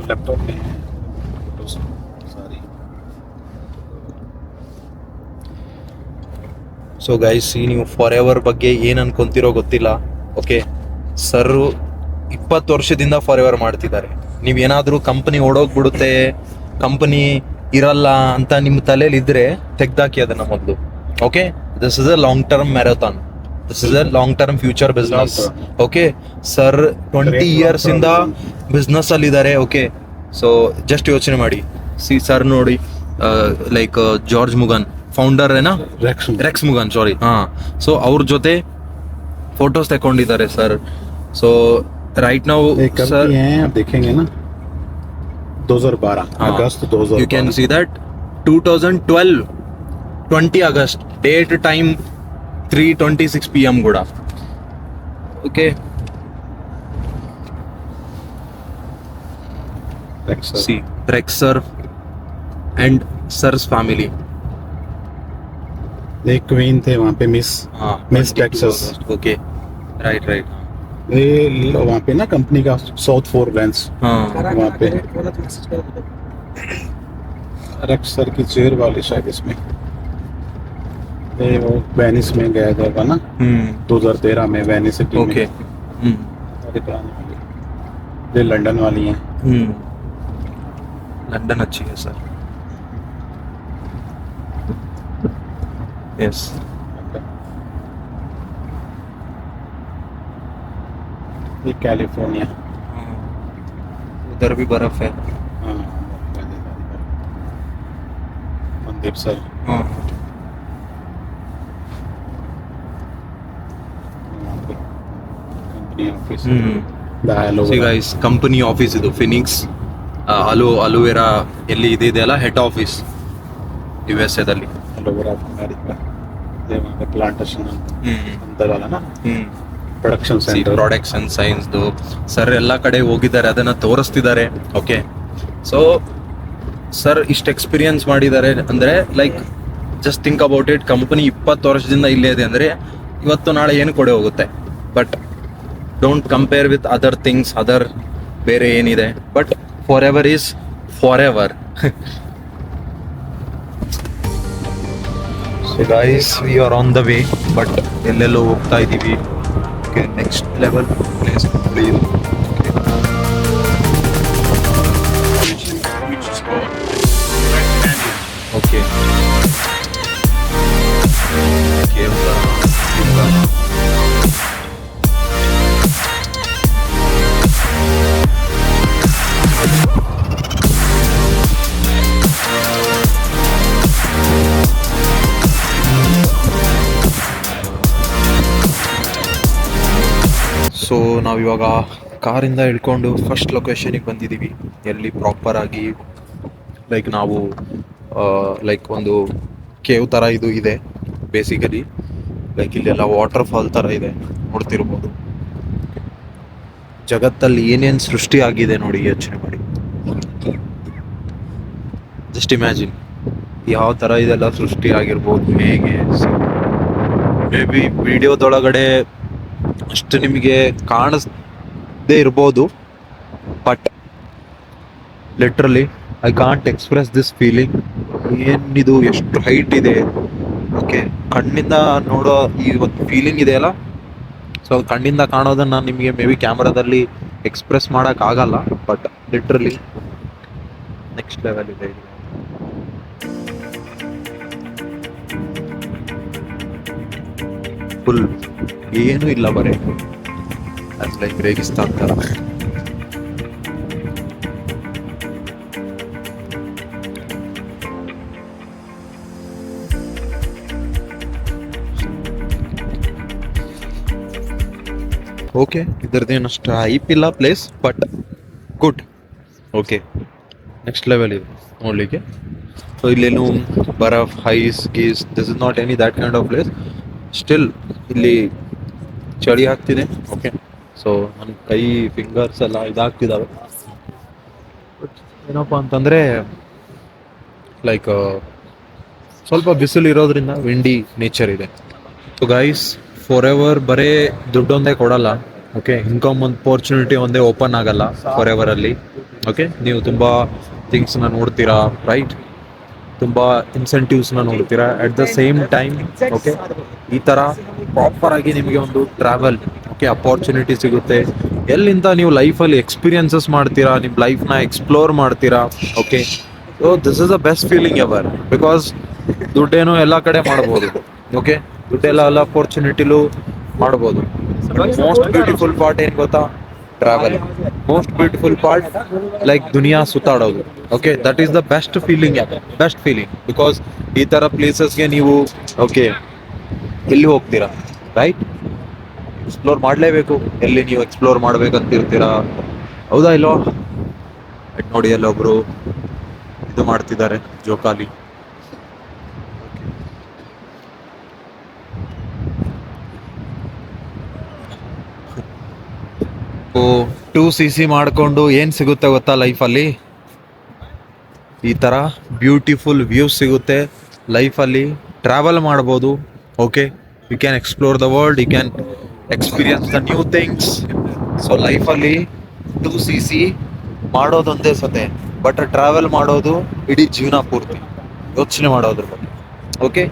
लैपटॉप में फोटोज सारी. ಸೊ ಗೈಸ್, ನೀವು ಫಾರೆವರ್ ಬಗ್ಗೆ ಏನು ಅನ್ಕೊಂತಿರೋ ಗೊತ್ತಿಲ್ಲ. ಓಕೆ ಸರ್ 20 ವರ್ಷದಿಂದ ಫಾರೆವರ್ ಮಾಡ್ತಿದ್ದಾರೆ. ನೀವೇನಾದರೂ ಕಂಪನಿ ಓಡೋಗ್ಬಿಡುತ್ತೆ, ಕಂಪನಿ ಇರಲ್ಲ ಅಂತ ನಿಮ್ಮ ತಲೆಯಲ್ಲಿ ಇದ್ರೆ ತೆಗ್ದಾಕಿ ಅದನ್ನ ಮೊದಲು. Okay, this is a long term marathon, this is a long term future business. Okay sir 20 years ಇಂದ ಬಿಸ್ನೆಸ್ ಅಲ್ಲಿ ಇದ್ದಾರೆ. ಓಕೆ, ಸೊ ಜಸ್ಟ್ ಯೋಚನೆ ಮಾಡಿ. ಸರ್ ನೋಡಿ, ಲೈಕ್ ಜಾರ್ಜ್ ಮುಗನ್ ಫೌಂಡರ್ ಏನಾ, ರೆಕ್ಸ್ ಮುಗನ್, ಸಾರಿ. ಹಾಂ. ಸೊ ಅವ್ರ ಜೊತೆ ಫೋಟೋಸ್ ತಗೊಂಡಿದ್ದಾರೆ ಸರ್. ಸೊ ರೈಟ್ ನಾವು ये कब सर की हैं आप देखेंगे ना 2012 हाँ, अगस्त 2012 you can see that 2012 20 August date time 3:26 PM కూడా. Okay, Rexer. see Rexer and Sir's family. एक क्वीन थे वहाँ पे मिस हाँ, Miss 22 Texas. August. Okay, right. ये वहाँ पे ना कंपनी का साउथ फोर लेंस हाँ, वहाँ पे रेक्सर की चेयर वाली शायद इसमें ये वो वेनिस में गया था ना 2013 में वेनिस सिटी में okay. सारी पुरानी वाली। ये लंदन वाली हैं लंदन अच्छी है सर. यस, ये कैलिफोर्निया उधर भी बर्फ है. हाँ मनदीप सर हाँ, company office see guys company office ಇದು ಫಿನಿಕ್ಸ್ ಅಲೋವೆರಾ ಎಲ್ಲಿ ಇದೆಯಲ್ಲ ಹೆಡ್ ಆಫೀಸ್ USA ದಲ್ಲಿ. अमेरिका ये वहाँ पे प्लांटेशन अंदर वाला ना production see centre products and ಸೈನ್ಸ್ದು ಸರ್ ಎಲ್ಲ ಕಡೆ ಹೋಗಿದ್ದಾರೆ, ಅದನ್ನ ತೋರಿಸ್ತಿದ್ದಾರೆ. ಓಕೆ, ಸೊ ಸರ್ ಇಷ್ಟು ಎಕ್ಸ್ಪೀರಿಯನ್ಸ್ ಮಾಡಿದ್ದಾರೆ ಅಂದ್ರೆ like just think about it. Company 20 ವರ್ಷದಿಂದ ಇಲ್ಲೇ ಇದೆ ಅಂದ್ರೆ ಇವತ್ತು ನಾಳೆ ಏನು ಕೊಡೆ ಹೋಗುತ್ತೆ. But don't compare with other things, other ಬೇರೆ ಏನಿದೆ. But for ever is for ever. So guys we are on the way, but ಎಲ್ಲೆಲ್ಲೋ ಹೋಗ್ತಾ ಇದ್ದೀವಿ. Okay, next level place which is called Red Canyon. Okay so ನಾವಿವಾಗ ಕಾರಿಂದ ಇಳ್ಕೊಂಡು first ಲೊಕೇಶನಿಗೆ ಬಂದಿದ್ದೀವಿ. ಎಲ್ಲಿ proper ಆಗಿ like ನಾವು ಲೈಕ್ ಒಂದು ಕೇವ್ ಥರ ಇದು ಇದೆ ಬೇಸಿಕಲಿ. ಲೈಕ್ ಇಲ್ಲೆಲ್ಲ ವಾಟರ್ ಫಾಲ್ ಥರ ಇದೆ, ನೋಡ್ತಿರ್ಬೋದು. ಜಗತ್ತಲ್ಲಿ ಏನೇನು ಸೃಷ್ಟಿ ಆಗಿದೆ ನೋಡಿ, ಯೋಚನೆ ಮಾಡಿ. ಜಸ್ಟ್ ಇಮ್ಯಾಜಿನ್ ಯಾವ ಥರ ಇದೆಲ್ಲ ಸೃಷ್ಟಿ ಆಗಿರ್ಬೋದು, ಹೇಗೆ. ಮೇ ಬಿ ವಿಡಿಯೋದೊಳಗಡೆ ಅಷ್ಟು ನಿಮಗೆ ಕಾಣಿಸ್ದೇ ಇರ್ಬೋದು, but literally I can't express this feeling. ಏನಿದು, ಎಷ್ಟು ಹೈಟ್ ಇದೆ. ಓಕೆ, ಕಣ್ಣಿಂದ ನೋಡೋ ಈ ಒಂದು ಫೀಲಿಂಗ್ ಇದೆಯಲ್ಲ, ಸೊ ಅದು ಕಣ್ಣಿಂದ ಕಾಣೋದನ್ನು ನಿಮಗೆ ಮೇ ಬಿ ಕ್ಯಾಮ್ರಾದಲ್ಲಿ ಎಕ್ಸ್ಪ್ರೆಸ್ ಮಾಡೋಕ್ಕಾಗಲ್ಲ, ಬಟ್ ಲಿಟ್ರಲಿ ನೆಕ್ಸ್ಟ್ ಲೆವೆಲ್ ಇದೆ. ಫುಲ್ ಏನೂ ಇಲ್ಲ, ಬರೀ ಲೈಕ್ ರೇಗಿಸ್ತಾನ್ ಥರ. ಓಕೆ, ಇದ್ರದ್ದೇನಷ್ಟು ಹೈಪ್ ಇಲ್ಲ place, but good. Okay, next level ಇದೆ ನೋಡಲಿಕ್ಕೆ. ಸೊ ಇಲ್ಲೇನು ಬರಫ್, ಹೈಸ್ ಗೀಸ್, this is not any that kind of place. Still ಇಲ್ಲಿ ಚಳಿ ಆಗ್ತಿದೆ. ಓಕೆ, ಸೊ ನನ್ನ ಕೈ ಫಿಂಗರ್ಸ್ ಎಲ್ಲ ಇದಾಗ್ತಿದ್ದಾವೆ. ಬಟ್ ಏನಪ್ಪ ಅಂತಂದರೆ ಲೈಕ್ ಸ್ವಲ್ಪ ಬಿಸಿಲು ಇರೋದ್ರಿಂದ ವಿಂಡಿ ನೇಚರ್ ಇದೆ. ಸೊ ಗೈಸ್, ಫಾರ್ ಎವರ್ ಬರೀ ದುಡ್ಡೊಂದೇ ಕೊಡಲ್ಲ. ಓಕೆ, ಇನ್ಕಮ್ ಅಪರ್ಚುನಿಟಿ ಒಂದೇ ಓಪನ್ ಆಗಲ್ಲ ಫಾರ್ ಎವರಲ್ಲಿ. ಓಕೆ, ನೀವು ತುಂಬ ಥಿಂಗ್ಸ್ನ ನೋಡ್ತೀರಾ, ರೈಟ್? ತುಂಬ ಇನ್ಸೆಂಟಿವ್ಸ್ನ ನೋಡ್ತೀರಾ. At the same time okay, ಈ ಥರ ಪ್ರಾಪರಾಗಿ ನಿಮಗೆ ಒಂದು ಟ್ರಾವೆಲ್ ಓಕೆ ಅಪರ್ಚುನಿಟಿ ಸಿಗುತ್ತೆ. ಎಲ್ಲಿಂದ ನೀವು ಲೈಫಲ್ಲಿ ಎಕ್ಸ್ಪೀರಿಯನ್ಸಸ್ ಮಾಡ್ತೀರಾ, ನಿಮ್ಮ ಲೈಫ್ನ ಎಕ್ಸ್ಪ್ಲೋರ್ ಮಾಡ್ತೀರಾ. Okay, so this is the best feeling ever. Because ದುಡ್ಡೇನೋ ಎಲ್ಲ ಕಡೆ ಮಾಡ್ಬೋದು. ಓಕೆ, ದುಡ್ಡೆಲ್ಲ ಎಲ್ಲ ಅಪರ್ಚುನಿಟಿಲೂ ಮಾಡ್ಬೋದು. ಮೋಸ್ಟ್ ಬ್ಯೂಟಿಫುಲ್ ಪಾರ್ಟ್ ಏನು ಗೊತ್ತಾ? Travel. Most beautiful part like ದುನಿಯಾ ಸುತ್ತಾಡೋದು. Okay, that is the best feeling, best feeling. Because ಈ ಥರ ಪ್ಲೇಸಸ್ಗೆ ನೀವು ಓಕೆ ಎಲ್ಲಿ ಹೋಗ್ತೀರಾ, ರೈಟ್? ಎಕ್ಸ್ಪ್ಲೋರ್ ಮಾಡಲೇಬೇಕು. ಎಲ್ಲಿ ನೀವು ಎಕ್ಸ್ಪ್ಲೋರ್ ಮಾಡ್ಬೇಕಂತಿರ್ತೀರಾ, ಹೌದಾ ಇಲ್ವಾ? ಅದ್ ನೋಡಿ ಅಲ್ಲೊಬ್ರು ಇದು ಮಾಡ್ತಿದ್ದಾರೆ, ಜೋಕಾಲಿ. ಓ 2cc ಮಾಡಿಕೊಂಡು ಏನು ಸಿಗುತ್ತೆ ಗೊತ್ತಾ ಲೈಫಲ್ಲಿ? ಈ ಥರ ಬ್ಯೂಟಿಫುಲ್ ವ್ಯೂಸ್ ಸಿಗುತ್ತೆ ಲೈಫಲ್ಲಿ. ಟ್ರಾವೆಲ್ ಮಾಡ್ಬೋದು. Okay, you can explore the world, you can experience the new things. So ಲೈಫಲ್ಲಿ 2cc ಮಾಡೋದೊಂದೇ ಸತೆ, ಬಟ್ ಟ್ರಾವೆಲ್ ಮಾಡೋದು ಇಡೀ ಜೀವನ ಪೂರ್ತಿ. ಯೋಚನೆ ಮಾಡೋದ್ರ ಬಗ್ಗೆ. ಓಕೆ,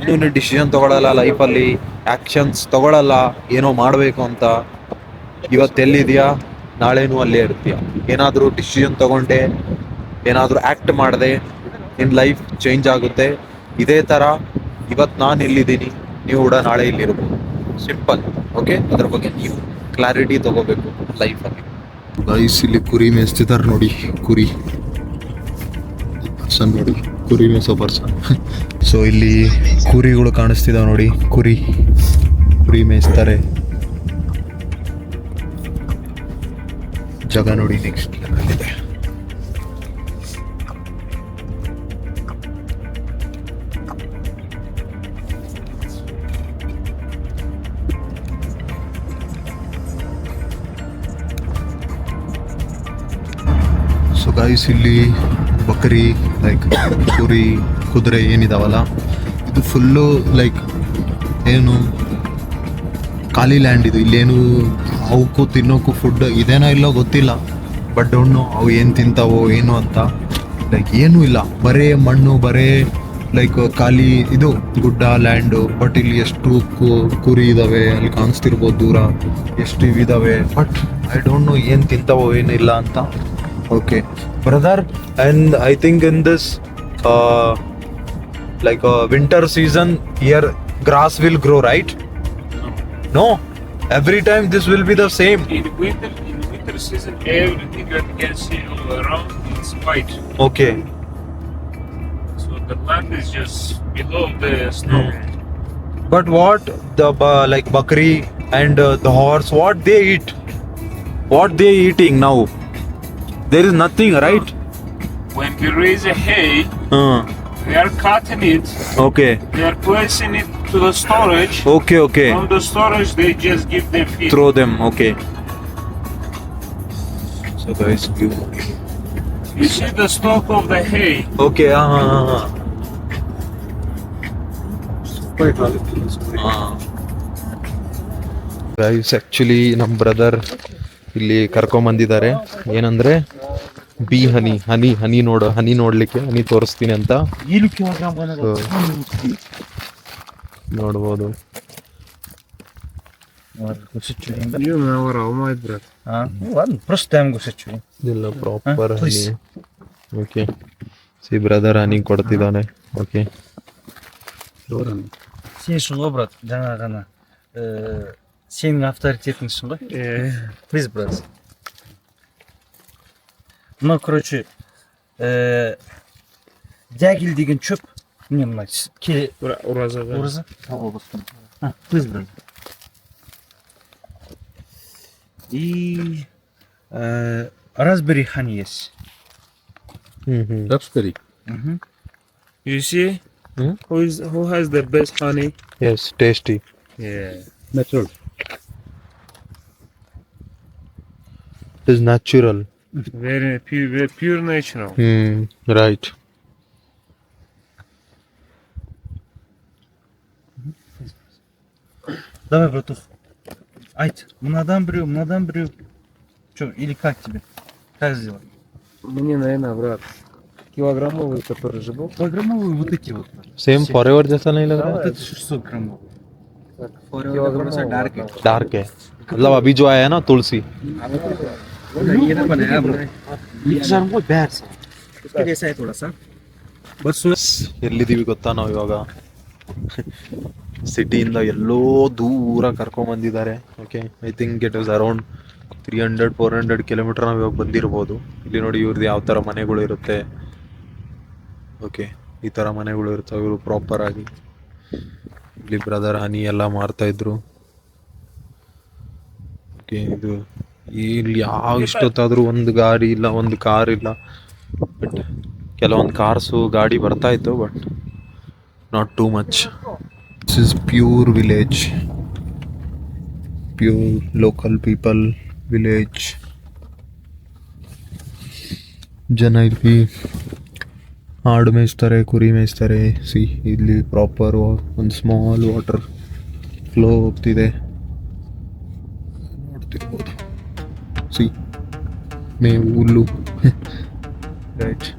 ಇನ್ನೂ ಡಿಸಿಷನ್ ತೊಗೊಳಲ್ಲ ಲೈಫಲ್ಲಿ, ಆ್ಯಕ್ಷನ್ಸ್ ತೊಗೊಳಲ್ಲ ಏನೋ ಮಾಡಬೇಕು ಅಂತ. ಇವತ್ತೆಲ್ಲಿದೆಯಾ, ನಾಳೆನೂ ಅಲ್ಲೇ ಇರ್ತೀಯ. ಏನಾದರೂ ಡಿಸಿಷನ್ ತೊಗೊಂಡೆ, ಏನಾದರೂ ಆ್ಯಕ್ಟ್ ಮಾಡಿದೆ, ನಿನ್ನ ಲೈಫ್ ಚೇಂಜ್ ಆಗುತ್ತೆ. ಇದೇ ಥರ ಇವತ್ತು ನಾನು ಎಲ್ಲಿದ್ದೀನಿ, ನೀವು ಕೂಡ ನಾಳೆ ಇಲ್ಲಿರ್ಬೋದು. ಸಿಂಪಲ್. ಓಕೆ, ಅದ್ರ ಬಗ್ಗೆ ನೀವು ಕ್ಲಾರಿಟಿ ತೊಗೋಬೇಕು ಲೈಫಲ್ಲಿ. ಗೈಸ್ ಇಲ್ಲಿ ಕುರಿ ಮೇಯಿಸ್ತಿದ್ದಾರೆ ನೋಡಿ, ಕುರಿ ಪರ್ಸನ್ ನೋಡಿ, ಕುರಿ ಮೇಯಿಸೋ ಪರ್ಸನ್. ಸೊ ಇಲ್ಲಿ ಕುರಿಗಳು ಕಾಣಿಸ್ತಿದಾವೆ ನೋಡಿ, ಕುರಿ ಮೇಯಿಸ್ತಾರೆ. ಜಾಗ ನೋಡಿ ನೆಕ್ಸ್ಟ್ ಲೆವೆಲ್ ಇದೆ. ಸೊ ಗೈಸ್ ಇಲ್ಲಿ ಬಕರಿ ಲೈಕ್ ಕುರಿ, ಕುದುರೆ ಏನಿದಾವಲ್ಲ, ಇದು ಫುಲ್ಲು ಲೈಕ್ ಏನು ಖಾಲಿ ಲ್ಯಾಂಡ್ ಇದು. ಇಲ್ಲೇನು ಅವಕ್ಕೂ ತಿನ್ನೋಕ್ಕೂ ಫುಡ್ ಇದೇನೋ ಇಲ್ಲೋ ಗೊತ್ತಿಲ್ಲ, ಬಟ್ ಡೋಂಟ್ ನೋ ಅವು ಏನು ತಿಂತಾವೋ ಏನು ಅಂತ. ಲೈಕ್ ಏನೂ ಇಲ್ಲ, ಬರೇ ಮಣ್ಣು, ಬರೇ ಲೈಕ್ ಖಾಲಿ ಇದು ಗುಡ್ಡ ಲ್ಯಾಂಡು. ಬಟ್ ಇಲ್ಲಿ ಎಷ್ಟು ಕುರಿ ಇದ್ದಾವೆ, ಅಲ್ಲಿ ಕಾಣಿಸ್ತಿರ್ಬೋದು ದೂರ ಎಷ್ಟು ಇವಿದಾವೆ, ಬಟ್ ಐ ಡೋಂಟ್ ನೋ ಏನು ತಿಂತಾವೋ ಏನಿಲ್ಲ ಅಂತ. Okay brother, and I think in this like winter season here grass will grow, right? No, every time this will be the same. In winter season, everything that you can see all around is white. Okay. So the land is just below the snow. But what the like bakri and the horse, what they eat, what they eating now? There is nothing, right? When we raise a hay, we are cutting it. Okay. They are placing it to the storage. Okay. From the storage, they just give them feed. Throw them. Okay. So guys, view. You see the stalk of the hay. Okay. Guys actually ನಮ್ಮ brother ಇಲ್ಲಿ ಕರ್ಕೊಂಬಂದಿದ್ದಾರೆ. ಏನಂದರೆ B ಹನಿ ನೋಡಲಿಕ್ಕೆ, ಹನಿ ತೋರಿಸ್ತೀನಿ ಅಂತ. ನೋಡ್ಬೋದು. ಇದೆಲ್ಲ proper honey. Okay, C brother honey ಕೊಡ್ತಿದ್ದಾನೆ. Okay, Сен үшін ғой брат, жаңа ғана сенің авторитетіңсің ғой. Плиз, брат. Мынау, короче, дягиль деген шөп. Міне мына Ураза. Плиз, брат. И raspberry honey есть. Raspberry. You see? Who has the best honey? yes, tasty. Yeah. Natural. It is natural. Very pure natural. Right. Давай, братух. Айт, мынадан біреу. Че, или как тебе? Как сделать? Мне, наверное, брат, килограммовый, который же был. Килограммовые вот эти вот. Same forever जैसा नहीं लग रहा Вот это 600 граммов. Килограммовый. Dark है, मतलब अभी जो आया है ना तुलसी. ಎಲ್ಲಿದ್ದೀವಿ ಗೊತ್ತಾ ನಾವು ಇವಾಗ? ಸಿಟಿಯಿಂದ ಎಲ್ಲೋ ದೂರ ಕರ್ಕೊಂಬಂದಿದ್ದಾರೆ. Okay, I think it is around 300-400 kilometre ನಾವು ಇವಾಗ ಬಂದಿರ್ಬೋದು. ಇಲ್ಲಿ ನೋಡಿ ಇವ್ರದ್ದು ಯಾವ ಥರ ಮನೆಗಳು ಇರುತ್ತೆ. ಓಕೆ, ಈ ಥರ ಮನೆಗಳು ಇರ್ತವೆ ಇವರು ಪ್ರಾಪರ್ ಆಗಿ. ಇಲ್ಲಿ ಬ್ರದರ್ ಹನಿ ಎಲ್ಲ ಮಾರ್ತಾಯಿದ್ರು. ಓಕೆ ಇದು ಇಲ್ಲಿ ಯಾವ ಇಷ್ಟೊತ್ತಾದರೂ ಒಂದು ಗಾಡಿ ಇಲ್ಲ, ಒಂದು ಕಾರ್ ಇಲ್ಲ. ಬಟ್ ಕೆಲವೊಂದು ಕಾರ್ಸು ಗಾಡಿ ಬರ್ತಾ ಇತ್ತು, but not too much. This is pure village, pure local people village. ಜನ ಇಲ್ಲಿ ಆಡು ಮೇಯಿಸ್ತಾರೆ, ಕುರಿ ಮೇಯಿಸ್ತಾರೆ. ಸಿ ಇಲ್ಲಿ ಪ್ರಾಪರ್ ಒಂದು ಸ್ಮಾಲ್ ವಾಟರ್ ಫ್ಲೋ ಹೋಗ್ತಿದೆ, ನೋಡ್ತಿರ್ಬೋದು. ಸಿ ಮೇವು ಹುಲ್ಲು right.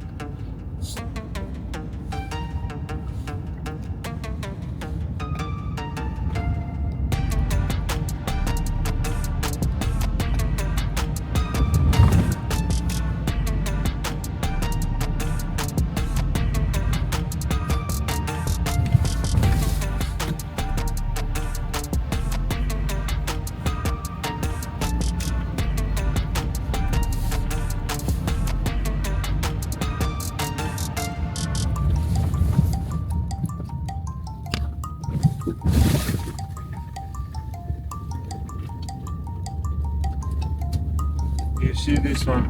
You see this one?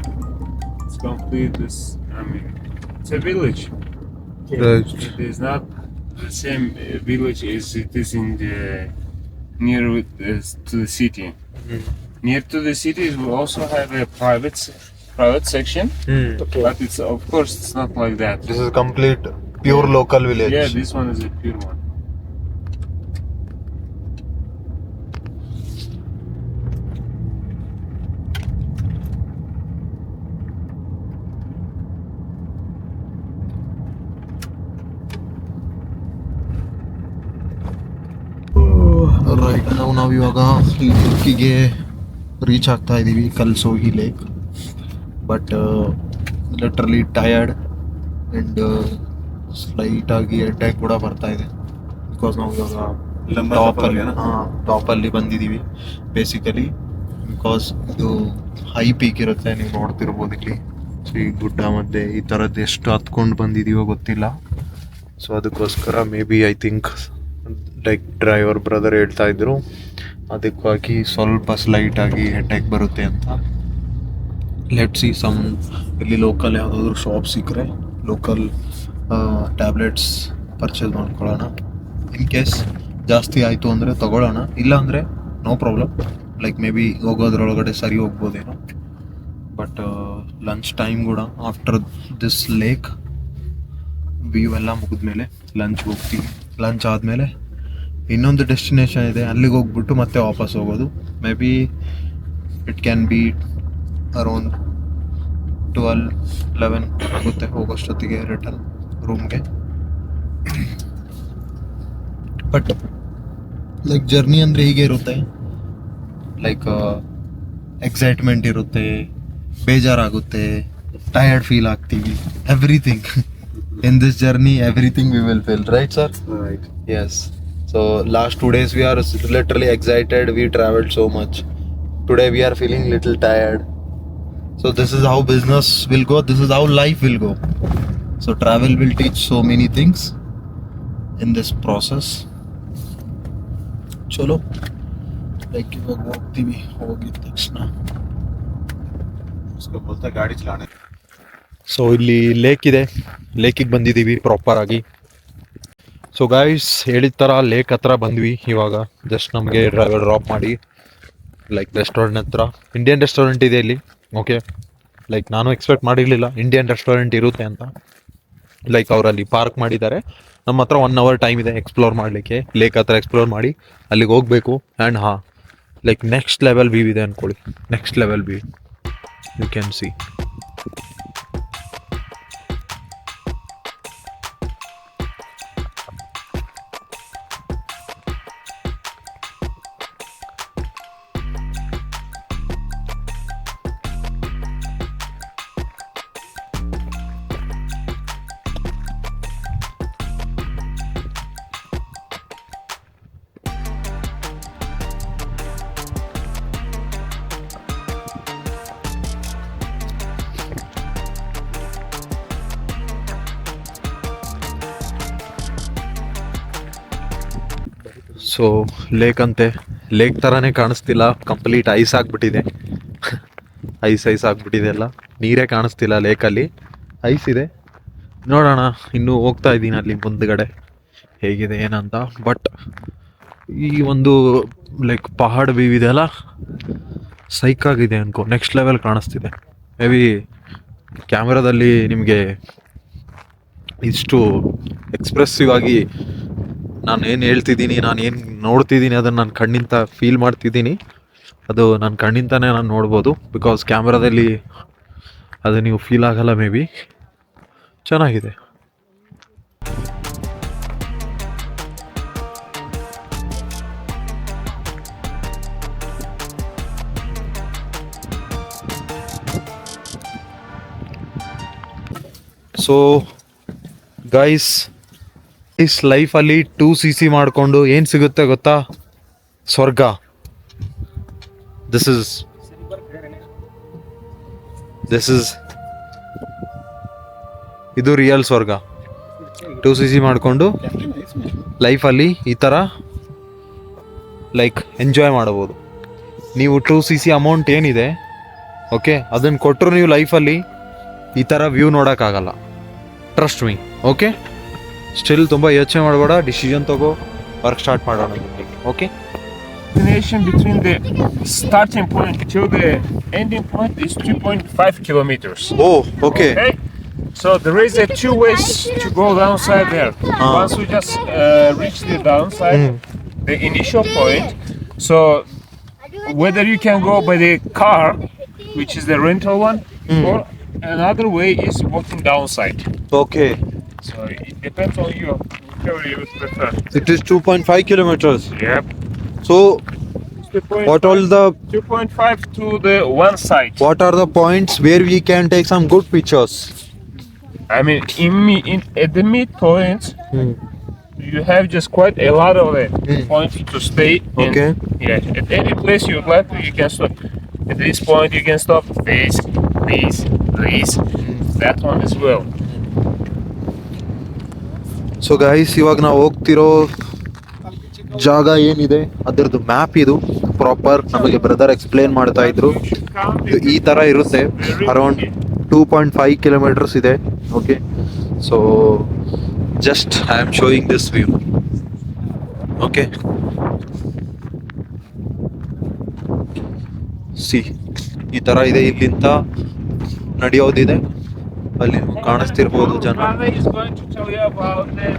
It's complete. This, I mean, it's a village. Right. It is not the same village as it is in the near to the city. Near to the city, we also have a private section, but it's of course it's not like that. This is complete pure local village. Yeah, this one is a pure one. Right ನಾವು ಇವಾಗ ಲೇಕಿಗೆ reach ಆಗ್ತಾ ಇದ್ದೀವಿ, Kalsogi lake. But literally tired and ಸ್ಲೈಟಾಗಿ headache ಕೂಡ ಬರ್ತಾ ಇದೆ. Because ನಾವು ಇವಾಗ ಟಾಪಲ್ಲಿ ಬಂದಿದ್ದೀವಿ ಬೇಸಿಕಲಿ. ಬಿಕಾಸ್ ಇದು ಹೈ ಪೀಕ್ ಇರುತ್ತೆ, ನೀವು ನೋಡ್ತಿರ್ಬೋದು ಇಲ್ಲಿ. ಸೊ ಈ ಗುಡ್ಡ ಮಧ್ಯೆ ಈ ಥರದ್ದು ಎಷ್ಟು ಹತ್ಕೊಂಡು ಬಂದಿದ್ದೀವೋ ಗೊತ್ತಿಲ್ಲ. ಸೊ ಅದಕ್ಕೋಸ್ಕರ maybe I think like driver brother ಹೇಳ್ತಾ ಇದ್ರು, ಅದಕ್ಕಾಗಿ ಸ್ವಲ್ಪ ಸ್ಲೈಟಾಗಿ ಹೆಡ್ಡೇಕ್ ಬರುತ್ತೆ ಅಂತ. ಲೆಟ್ ಸಿ ಸಮ್ ಇಲ್ಲಿ ಲೋಕಲ್ ಯಾವುದಾದ್ರೂ ಶಾಪ್ ಸಿಕ್ಕರೆ ಲೋಕಲ್ ಟ್ಯಾಬ್ಲೆಟ್ಸ್ ಪರ್ಚೇಸ್ ಮಾಡ್ಕೊಳ್ಳೋಣ. ಇನ್ ಕೇಸ್ ಜಾಸ್ತಿ ಆಯಿತು ಅಂದರೆ ತಗೊಳ್ಳೋಣ, ಇಲ್ಲಾಂದರೆ no problem. Like maybe ಹೋಗೋದ್ರೊಳಗಡೆ ಸರಿ ಹೋಗ್ಬೋದೇನೋ. ಬಟ್ ಲಂಚ್ ಟೈಮ್ ಕೂಡ ಆಫ್ಟರ್ ದಿಸ್ ಲೇಕ್ ವ್ಯೂ ಎಲ್ಲ ಮುಗಿದ್ಮೇಲೆ ಲಂಚ್ಗೆ ಹೋಗ್ತೀವಿ. ಲಂಚ್ ಆದಮೇಲೆ ಇನ್ನೊಂದು ಡೆಸ್ಟಿನೇಷನ್ ಇದೆ, ಅಲ್ಲಿಗೆ ಹೋಗ್ಬಿಟ್ಟು ಮತ್ತೆ ವಾಪಸ್ ಹೋಗೋದು. May be it can be around 12-11 ಆಗುತ್ತೆ ಹೋಗೋಷ್ಟೊತ್ತಿಗೆ ರಿಟರ್ನ್ ರೂಮ್ಗೆ. ಬಟ್ ಲೈಕ್ ಜರ್ನಿ ಅಂದರೆ ಹೀಗೆ ಇರುತ್ತೆ. ಲೈಕ್ ಎಕ್ಸೈಟ್ಮೆಂಟ್ ಇರುತ್ತೆ, ಬೇಜಾರಾಗುತ್ತೆ, ಟಯರ್ಡ್ ಫೀಲ್ ಆಗ್ತೀವಿ. Everything in this journey, everything we will feel, right sir? Right. Yes. So last 2 days we are literally excited, we traveled so much. Today we are feeling little tired. So this is how business will go, this is how life will go. So travel will teach so many things in this process. Chalo, like ಇವಾಗ ಹೋಗ್ತೀವಿ. ಹೋಗಿದ ತಕ್ಷಣ उसको बोलता है गाड़ी चलाने. So ಇಲ್ಲಿ ಲೇಕ್ ಇದೆ, ಲೇಕಿಗೆ ಬಂದಿದ್ದೀವಿ ಪ್ರಾಪರಾಗಿ. ಸೊ ಗಾಯ್ಸ್ ಹೇಳಿದ ಥರ ಲೇಕ್ ಹತ್ರ ಬಂದ್ವಿ. ಇವಾಗ ಜಸ್ಟ್ ನಮಗೆ ಡ್ರೈವರ್ ಡ್ರಾಪ್ ಮಾಡಿ ಲೈಕ್ ರೆಸ್ಟೋರೆಂಟ್ ಹತ್ರ. ಇಂಡಿಯನ್ ರೆಸ್ಟೋರೆಂಟ್ ಇದೆ ಇಲ್ಲಿ. ಓಕೆ, ಲೈಕ್ ನಾನು ಎಕ್ಸ್ಪೆಕ್ಟ್ ಮಾಡಿರಲಿಲ್ಲ ಇಂಡಿಯನ್ ರೆಸ್ಟೋರೆಂಟ್ ಇರುತ್ತೆ ಅಂತ. ಲೈಕ್ ಅವರಲ್ಲಿ ಪಾರ್ಕ್ ಮಾಡಿದ್ದಾರೆ. ನಮ್ಮ ಹತ್ರ 1 hour ಟೈಮ್ ಇದೆ ಎಕ್ಸ್ಪ್ಲೋರ್ ಮಾಡಲಿಕ್ಕೆ. ಲೇಕ್ ಹತ್ರ ಎಕ್ಸ್ಪ್ಲೋರ್ ಮಾಡಿ ಅಲ್ಲಿಗೆ ಹೋಗಬೇಕು. And like next level view ಇದೆ ಅಂದ್ಕೊಳ್ಳಿ. Next level view you can see. So lake ಅಂತೆ, ಲೇಕ್ ಥರನೇ ಕಾಣಿಸ್ತಿಲ್ಲ, ಕಂಪ್ಲೀಟ್ ಐಸ್ ಆಗಿಬಿಟ್ಟಿದೆ. ಐಸ್ ಆಗಿಬಿಟ್ಟಿದೆ ಎಲ್ಲ, ನೀರೇ ಕಾಣಿಸ್ತಿಲ್ಲ ಲೇಕಲ್ಲಿ, ಐಸ್ ಇದೆ. ನೋಡೋಣ, ಇನ್ನೂ ಹೋಗ್ತಾ ಇದ್ದೀನಿ ಅಲ್ಲಿ ಮುಂದ್ಗಡೆ ಹೇಗಿದೆ ಏನಂತ. ಬಟ್ ಈ ಒಂದು ಲೈಕ್ ಪಹಾಡ್ ವ್ಯೂ ಇದೆಯಲ್ಲ, ಸೈಕಾಗಿದೆ ಅನ್ಕೋ, ನೆಕ್ಸ್ಟ್ ಲೆವೆಲ್ ಕಾಣಿಸ್ತಿದೆ. ಮೇ ಬಿ ಕ್ಯಾಮ್ರಾದಲ್ಲಿ ನಿಮಗೆ ಇಷ್ಟು ಎಕ್ಸ್ಪ್ರೆಸಿವ್ ಆಗಿ ನಾನು ಏನು ಹೇಳ್ತಿದ್ದೀನಿ, ನಾನು ಏನು ನೋಡ್ತಿದ್ದೀನಿ ಅದನ್ನು ನಾನು ಕಣ್ಣಿಂದ ಫೀಲ್ ಮಾಡ್ತಿದ್ದೀನಿ. ಅದು ನನ್ನ ಕಣ್ಣಿಂದನೇ ನಾನು ನೋಡ್ಬೋದು, ಬಿಕಾಸ್ ಕ್ಯಾಮ್ರಾದಲ್ಲಿ ಅದು ನೀವು ಫೀಲ್ ಆಗಲ್ಲ. ಮೇ ಬಿ ಚೆನ್ನಾಗಿದೆ. ಸೊ ಗೈಸ್, ಇಸ್ ಲೈಫಲ್ಲಿ 2cc ಮಾಡಿಕೊಂಡು ಏನು ಸಿಗುತ್ತೆ ಗೊತ್ತಾ? ಸ್ವರ್ಗ. ದಿಸ್ ಇಸ್ ಇದು ರಿಯಲ್ ಸ್ವರ್ಗ. 2cc ಮಾಡಿಕೊಂಡು ಲೈಫಲ್ಲಿ ಈ ಥರ ಲೈಕ್ ಎಂಜಾಯ್ ಮಾಡ್ಬೋದು. ನೀವು 2cc ಅಮೌಂಟ್ ಏನಿದೆ, ಓಕೆ, ಅದನ್ನು ಕೊಟ್ಟರು ನೀವು ಲೈಫಲ್ಲಿ ಈ ಥರ ವ್ಯೂ ನೋಡೋಕ್ಕಾಗಲ್ಲ. Trust me. ಓಕೆ, ಸ್ಟಿಲ್ ತುಂಬ ಯೋಚನೆ ಮಾಡಬೇಡ, ಡಿಸಿಷನ್ ತಗೋ, ವರ್ಕ್ ಸ್ಟಾರ್ಟ್ ಮಾಡೋಣ. Okay, Destination between the starting point to the ending point is 2.5 kilometers. Oh okay. Okay, so there is a two ways to go downside there. Once we just reach the downside, the initial point. So whether you can go by the car, which is the rental one, or another way is walking downside. Okay. So it depends on you, whichever you prefer. It is 2.5 kilometers. Yep. So what all the 2.5 to the one side. what are the points where we can take some good pictures? I mean, at the midpoint, you have just quite a lot of points to stay in. Okay. Yeah. At any place you would like to, you can stop. At this point, you can stop. This. That one as well. So guys, ಇವಾಗ ನಾವು ಹೋಗ್ತಿರೋ ಜಾಗ ಏನಿದೆ ಅದರದ್ದು map ಇದು proper ನಮಗೆ brother explain ಮಾಡ್ತಾ ಇದ್ರು. ಈ ಥರ ಇರುತ್ತೆ, ಅರೌಂಡ್ 2.5 ಕಿಲೋಮೀಟರ್ಸ್ ಇದೆ. Okay, so just I am showing this view. Okay, C ಈ ಥರ ಇದೆ. ಇಲ್ಲಿಂದ ನಡೆಯೋದಿದೆ, ಅಲ್ಲಿ ಕಾಣಿಸ್ತಿರ್ಬೋದು ಜನ. Brother is going to tell you about the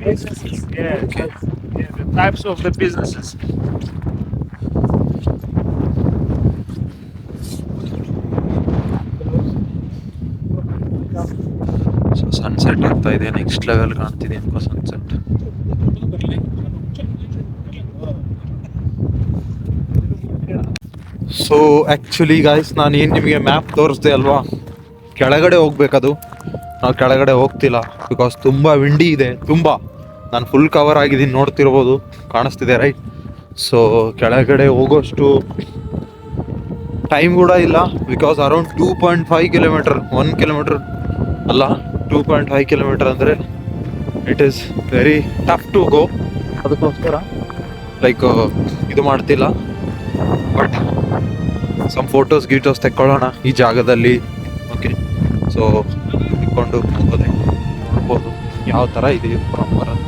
businesses. Yeah. Okay. Yeah, the types of the businesses. So sunset ಆಗ್ತಾ ಇದೆ, next level ಕಾಣ್ತಿದೆ ಅನ್ಕೋ ಸನ್ಸೆಟ್. ಸೊ ಆ್ಯಕ್ಚುಲಿ ಗಾಯ್ಸ್, ನಾನು ಏನು ನಿಮಗೆ ಮ್ಯಾಪ್ ತೋರಿಸ್ದೆ ಅಲ್ವಾ, ಕೆಳಗಡೆ ಹೋಗ್ಬೇಕದು. ನಾವು ಕೆಳಗಡೆ ಹೋಗ್ತಿಲ್ಲ, ಬಿಕಾಸ್ ತುಂಬ ವಿಂಡಿ ಇದೆ. ತುಂಬ, ನಾನು ಫುಲ್ ಕವರ್ ಆಗಿದ್ದೀನಿ, ನೋಡ್ತಿರ್ಬೋದು, ಕಾಣಿಸ್ತಿದೆ ರೈಟ್. ಸೊ ಕೆಳಗಡೆ ಹೋಗೋಷ್ಟು ಟೈಮ್ ಕೂಡ ಇಲ್ಲ, ಬಿಕಾಸ್ ಅರೌಂಡ್ 2.5 ಕಿಲೋಮೀಟರ್, 1 ಕಿಲೋಮೀಟರ್ ಅಲ್ಲ, 2.5 ಕಿಲೋಮೀಟರ್ ಅಂದರೆ it is very tough to go. ಅದಕ್ಕೋಸ್ಕರ ಲೈಕ್ ಇದು ಮಾಡ್ತಿಲ್ಲ. ಬಟ್ ಸಮ್ ಫೋಟೋಸ್ ಗೀಟೋಸ್ ತೆಕ್ಕೊಳ್ಳೋಣ ಈ ಜಾಗದಲ್ಲಿ. ಓಕೆ, ಸೊ ಇಟ್ಕೊಂಡು ಹೋಗೋದೆ, ನೋಡ್ಬೋದು ಯಾವ ಥರ ಇದೆ ಪ್ರಾಪರ್ ಅಂತ.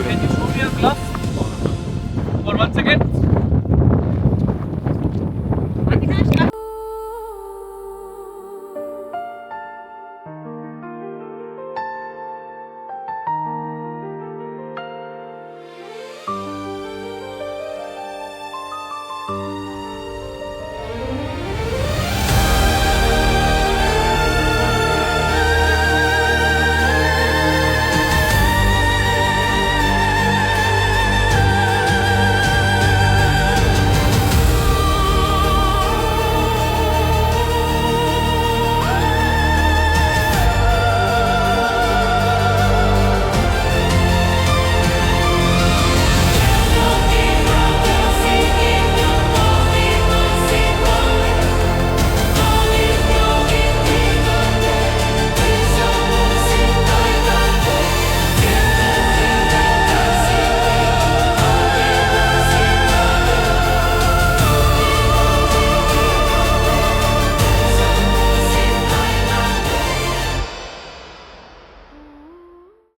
Can you show me a glove? For 1 second?